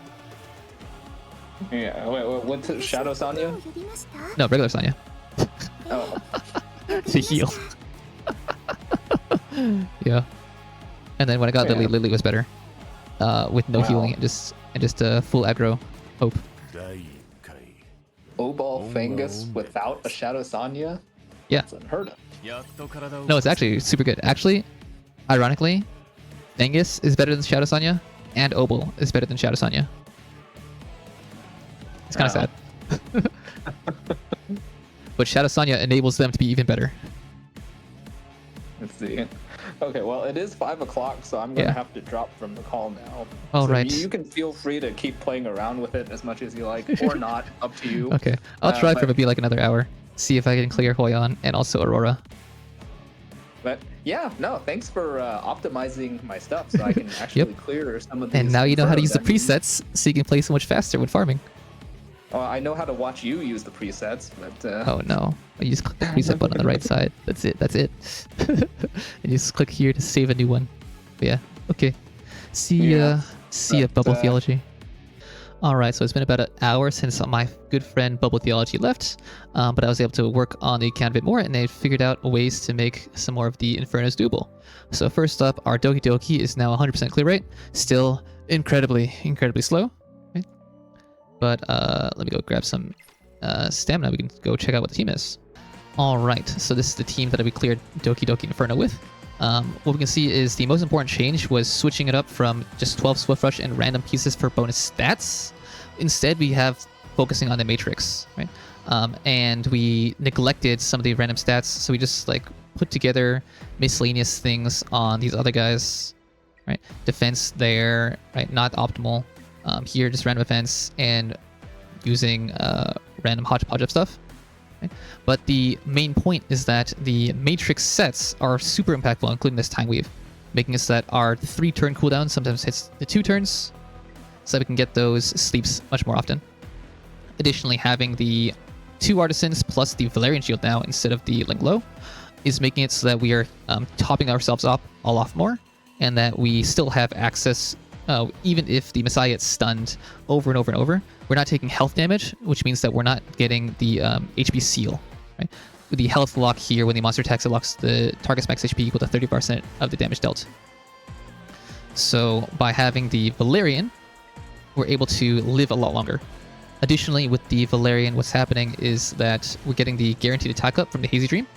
Speaker 2: Yeah, wait, what's it? Shadow Sanya?
Speaker 1: No, regular Sanya.
Speaker 2: Oh.
Speaker 1: To heal. Yeah. And then when I got Lily, Lily was better. With no healing and just full aggro hope.
Speaker 2: Obal Fengus without a Shadow Sanya?
Speaker 1: Yeah.
Speaker 2: That's unheard of.
Speaker 1: No, it's actually super good. Actually, ironically, Fengus is better than Shadow Sanya, and Obel is better than Shadow Sanya. It's kind of sad. But Shadow Sanya enables them to be even better.
Speaker 2: Let's see. Okay, well, it is 5 o'clock, so I'm going to have to drop from the call now.
Speaker 1: Oh,
Speaker 2: so
Speaker 1: right.
Speaker 2: You can feel free to keep playing around with it as much as you like, or not. Up to you.
Speaker 1: Okay, I'll try for maybe like another hour. See if I can clear Hoyan and also Aurora.
Speaker 2: But yeah, no, thanks for optimizing my stuff so I can actually clear some of these.
Speaker 1: And now you know how to use the
Speaker 2: dungeons.
Speaker 1: presets so you can play so much faster when farming.
Speaker 2: I know how to watch you use the presets, but
Speaker 1: Oh no. You just click the preset button on the right side. That's it. That's it. And you just click here to save a new one. But yeah. Okay. See ya, BubbleTheology. Alright, so it's been about an hour since my good friend BubbleTheology left, but I was able to work on the account a bit more, and I figured out ways to make some more of the Infernos doable. So first up, our Dokidoki is now 100% clear rate, still incredibly slow. Right? But let me go grab some stamina. We can go check out what the team is. Alright, so this is the team that we cleared Dokidoki Inferno with. What we can see is the most important change was switching it up from just 12 Swift Rush and random pieces for bonus stats. Instead, we have focusing on the Matrix, right? And we neglected some of the random stats, so we just like put together miscellaneous things on these other guys, right? Defense there, right? Not optimal. Here, just random defense and using random hodgepodge of stuff. But the main point is that the Matrix sets are super impactful, including this Time Weave, making it so that our 3-turn cooldown sometimes hits the 2 turns, so that we can get those sleeps much more often. Additionally, having the 2 Artisans plus the Valerian Shield now instead of the Link Low is making it so that we are topping ourselves up a lot more, and that we still have access, even if the Messiah gets stunned over and over and over. We're not taking health damage, which means that we're not getting the HP seal. Right? With the health lock here, when the monster attacks, it locks the target's max HP equal to 30% of the damage dealt. So by having the Valerian, we're able to live a lot longer. Additionally, with the Valerian, what's happening is that we're getting the guaranteed attack up from the Hazy Dream.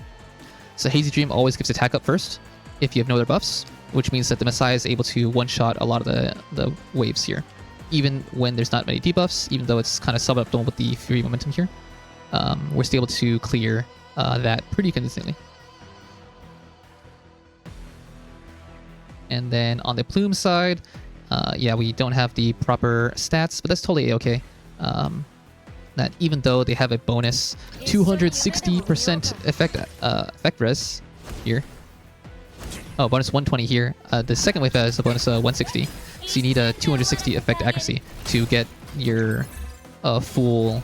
Speaker 1: So Hazy Dream always gives attack up first if you have no other buffs, which means that the Messiah is able to one-shot a lot of the waves here. Even when there's not many debuffs, even though it's kind of suboptimal with the Fury momentum here, we're still able to clear that pretty consistently. And then on the Plume side, yeah, we don't have the proper stats, but that's totally okay. That even though they have a bonus 260% effect res here. Oh, bonus 120 here. The second wave has a bonus 160. So you need a 260 effect accuracy to get your full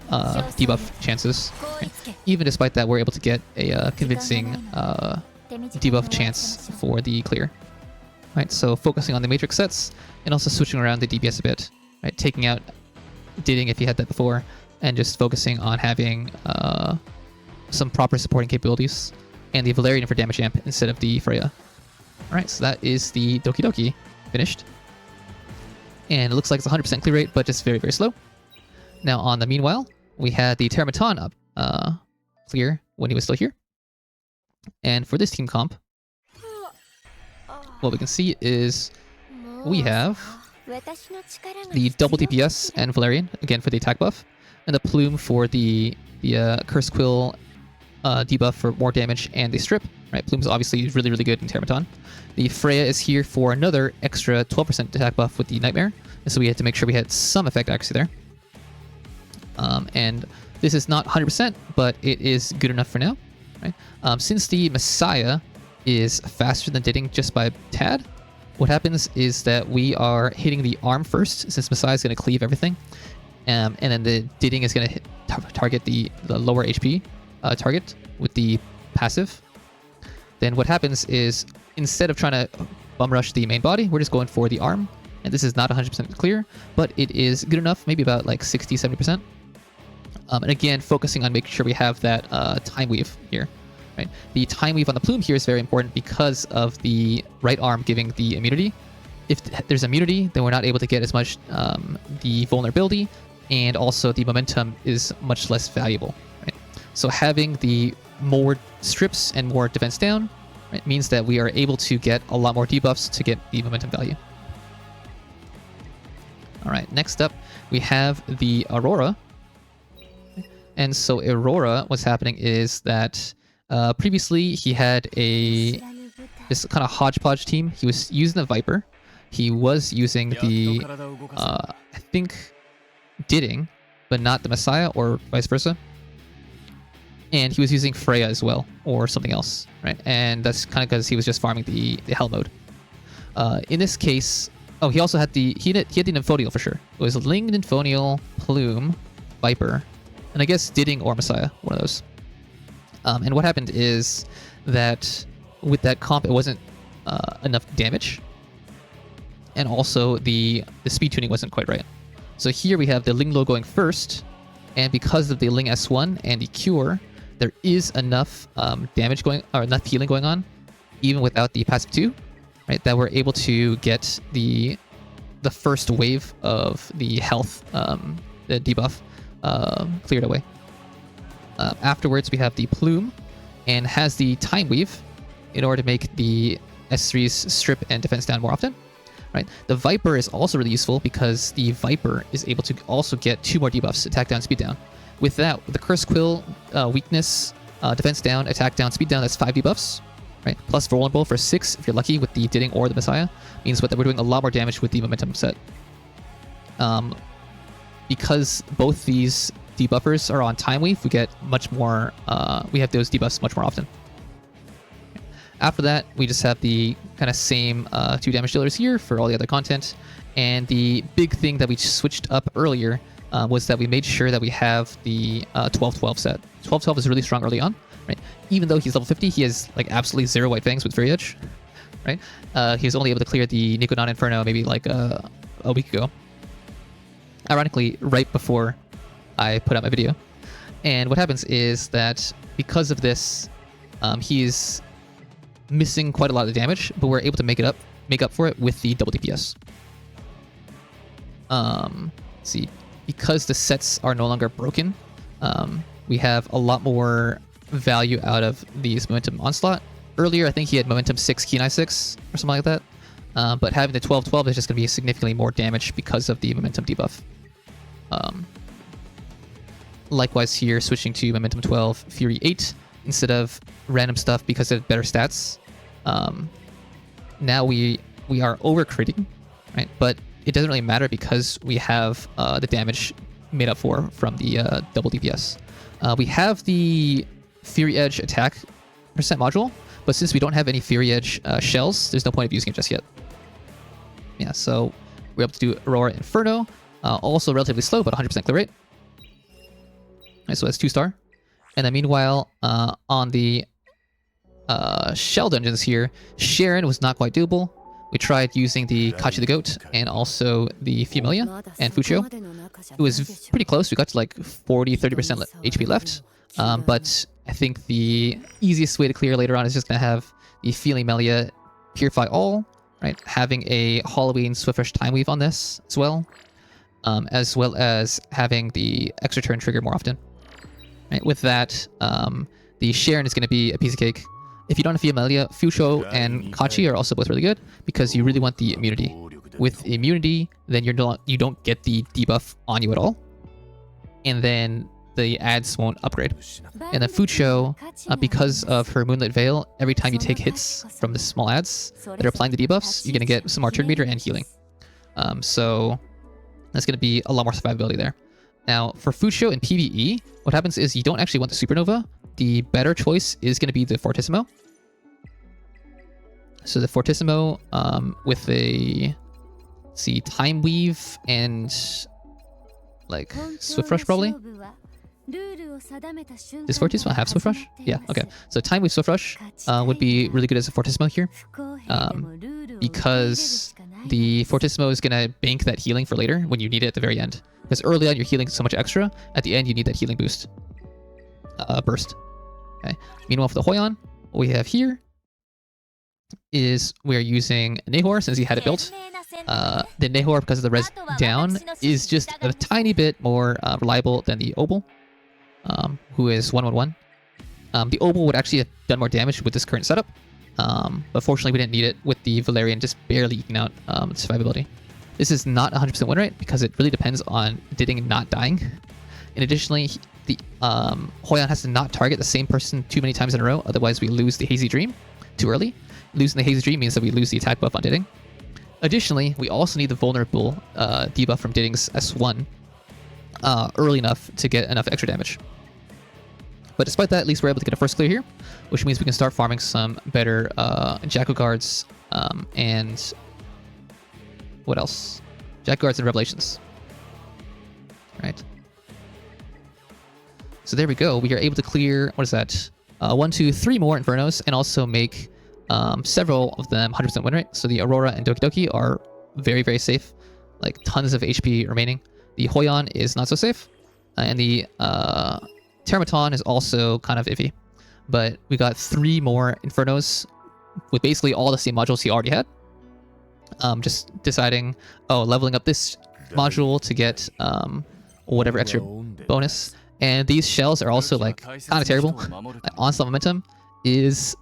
Speaker 1: debuff chances. Right? Even despite that, we're able to get a convincing debuff chance for the clear. Right, so focusing on the Matrix sets and also switching around the DPS a bit. Right, taking out Didding if you had that before, and just focusing on having some proper supporting capabilities, and the Valerian for damage amp instead of the Freya. Alright, so that is the Dokidoki finished. And it looks like it's 100% clear rate, but just very, very slow. Now on the meanwhile, we had the Terrormaton up clear when he was still here. And for this team comp, what we can see is we have the double DPS and Valerian, again for the attack buff, and the Plume for the Curse Quill debuff for more damage, and the Strip. Right, Plume's obviously really, really good in Terrormaton. The Freya is here for another extra 12% attack buff with the Nightmare, and so we had to make sure we had some effect accuracy there. And this is not 100%, but it is good enough for now. Right? Since the Messiah is faster than Didding just by a tad, what happens is that we are hitting the arm first, since Messiah is going to cleave everything, and then the Didding is going to target the lower HP target with the passive. Then what happens is, instead of trying to bum rush the main body, we're just going for the arm. And this is not 100% clear, but it is good enough, maybe about like 60-70%. And again, focusing on making sure we have that Time Weave here. Right? The Time Weave on the Plume here is very important because of the right arm giving the immunity. If there's immunity, then we're not able to get as much the vulnerability, and also the momentum is much less valuable. Right? So having the more strips and more defense down, right, means that we are able to get a lot more debuffs to get the momentum value. Alright, next up we have the Aurora. And so Aurora, what's happening is that previously he had this kind of hodgepodge team. He was using the Viper. He was using the, I think, Didding, but not the Messiah, or vice versa. and he was using Freya as well, or something else, right? And that's kind of because he was just farming the Hell mode. In this case, oh, he also had the he had the Nymphonial for sure. It was Ling, Nymphonial, Plume, Viper, and I guess Didding or Messiah, one of those. And what happened is that with that comp, it wasn't enough damage, and also the speed tuning wasn't quite right. So here we have the Ling Low going first, and because of the Ling S1 and the Cure, there is enough damage going, or enough healing going on, even without the passive 2, right? That we're able to get the first wave of the health, the debuff, cleared away. Afterwards, we have the Plume, and has the Time Weave in order to make the S3's strip and defense down more often. Right. The Viper is also really useful because the Viper is able to also get 2 more debuffs, attack down, speed down. With that, the Curse Quill, weakness, defense down, attack down, speed down, that's 5 debuffs. Right. Plus vulnerable for 6 if you're lucky with the Didding or the Messiah. Means that we're doing a lot more damage with the momentum set. Because both these debuffers are on Time Weave, we get much more, we have those debuffs much more often. After that, we just have the kind of same 2 damage dealers here for all the other content. And the big thing that we switched up earlier was that we made sure that we have the 12-12 set. 12-12 is really strong early on, right? Even though he's level 50, he has like absolutely 0 White Fangs with Fury Edge, right? He was only able to clear the Niconana Inferno maybe like a week ago. Ironically, right before I put out my video. And what happens is that because of this, he's missing quite a lot of damage, but we're able to make up for it with the double DPS. See, because the sets are no longer broken, we have a lot more value out of these Momentum Onslaught. Earlier, I think he had Momentum 6, Kenai 6, or something like that. But having the 12-12 is just going to be significantly more damage because of the Momentum debuff. Likewise here, switching to Momentum 12, Fury 8, instead of random stuff because of better stats. Now we are over critting, right? But it doesn't really matter because we have the damage made up for from the double DPS. We have the Fury Edge attack percent module, but since we don't have any Fury Edge shells, there's no point of using it just yet. Yeah, so we're able to do Aurora Inferno, also relatively slow, but 100% clear rate. Right, so that's 2-star. And then meanwhile, on the shell dungeons here, Sharon was not quite doable. We tried using the Kachi the Goat and also the Familia and Fucho. It was pretty close. We got to like 40-30% HP left. But I think the easiest way to clear later on is just going to have the Familia Purify All, right? Having a Halloween Swift Rush Time Weave on this as well as having the extra turn trigger more often. Right? With that, the Sharon is going to be a piece of cake. If you don't have Familia, Fucho and Kachi are also both really good because you really want the immunity. With immunity, then you don't get the debuff on you at all, and then the ads won't upgrade. And then Fucho, because of her Moonlit Veil, every time you take hits from the small ads that are applying the debuffs, you're going to get some more turn meter and healing. So that's going to be a lot more survivability there. Now, for Fucho in PvE, what happens is you don't actually want the Supernova. The better choice is going to be the Fortissimo. So the Fortissimo with a, let's see, Time Weave and like Swift Rush probably. Does Fortissimo have Swift Rush? Yeah, okay. So Time Weave Swift Rush would be really good as a Fortissimo here. Because the Fortissimo is going to bank that healing for later when you need it at the very end. Because early on you're healing so much extra, at the end you need that healing boost. Burst. Okay. Meanwhile, for the Hoyan, what we have here is we're using Nahor since he had it built. The Nahor, because of the res down, is just a tiny bit more reliable than the Obel, who is 1-1-1. The Obel would actually have done more damage with this current setup, but fortunately we didn't need it with the Valerian just barely eking out survivability. This is not 100% win rate because it really depends on Didding not dying. And additionally, the Hoyan has to not target the same person too many times in a row, otherwise we lose the Hazy Dream too early. Losing the Hazy Dream means that we lose the attack buff on Didding. Additionally, we also need the vulnerable debuff from Didding's S1 early enough to get enough extra damage. But despite that, at least we're able to get a first clear here, which means we can start farming some better Jackal guards and what else? Jack guards and Revelations. Right. So there we go. We are able to clear, what is that? 1, 2, 3 more Infernos, and also make several of them 100% win rate. So the Aurora and Dokidoki are very, very safe. Like tons of HP remaining. The Hoyan is not so safe. And the Terrormaton is also kind of iffy. But we got 3 more Infernos with basically all the same modules he already had. Just deciding, leveling up this module to get whatever extra bonus. And these shells are also like kind of terrible. Onslaught momentum is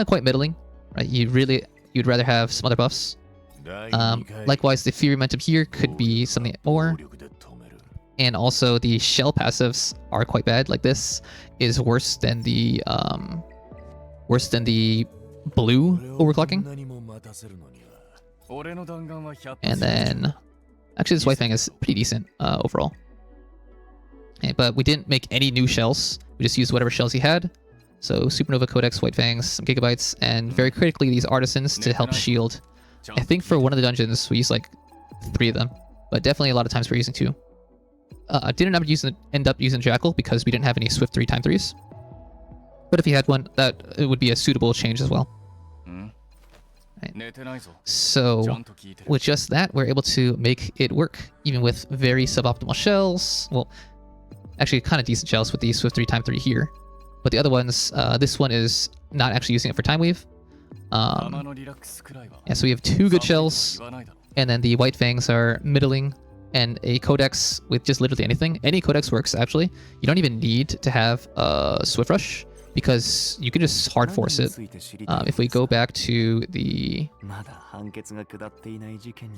Speaker 1: quite middling, right? You'd rather have some other buffs. Likewise, the Fury momentum here could be something more. And also the shell passives are quite bad. Like this is worse than the blue overclocking. And then actually this white thing is pretty decent overall. Okay, but we didn't make any new shells. We just used whatever shells he had. So Supernova Codex, White Fangs, some Gigabytes, and very critically these Artisans to help shield. I think for one of the dungeons we used like 3 of them, but definitely a lot of times we're using 2. Didn't end up using Jackal because we didn't have any Swift 3 time 3s. But if he had one, it would be a suitable change as well. Right. So with just that, we're able to make it work, even with very suboptimal shells. Well, actually kind of decent shells with the Swift 3 time 3 here. But the other ones, this one is not actually using it for Time Weave. Yeah, so we have 2 good shells, and then the White Fangs are middling, and a Codex with just literally anything. Any Codex works, actually. You don't even need to have a Swift Rush, because you can just hard force it. If we go back to the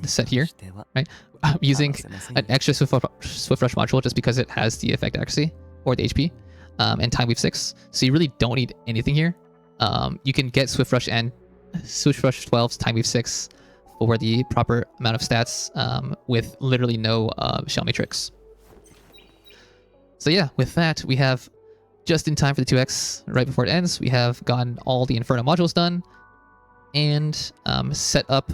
Speaker 1: set here, right? I'm using an extra Swift Rush module just because it has the effect accuracy, or the HP, and Time Weave 6. So you really don't need anything here. You can get Swift Rush and Swift Rush 12's Time Weave 6 for the proper amount of stats with literally no shell matrix. So yeah, with that, we have just in time for the 2x, right before it ends, we have gotten all the Inferno modules done and set up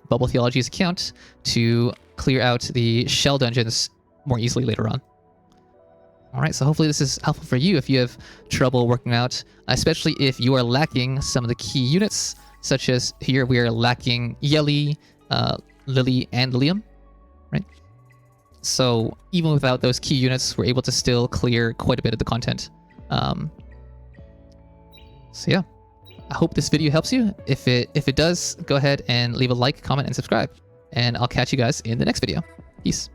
Speaker 1: BubbleTheology's account to clear out the shell dungeons more easily later on. Alright, so hopefully this is helpful for you if you have trouble working out, especially if you are lacking some of the key units, such as here we are lacking Yeli, Lily, and Liam, right? So even without those key units, we're able to still clear quite a bit of the content. So yeah, I hope this video helps you. If it does, go ahead and leave a like, comment, and subscribe. And I'll catch you guys in the next video. Peace.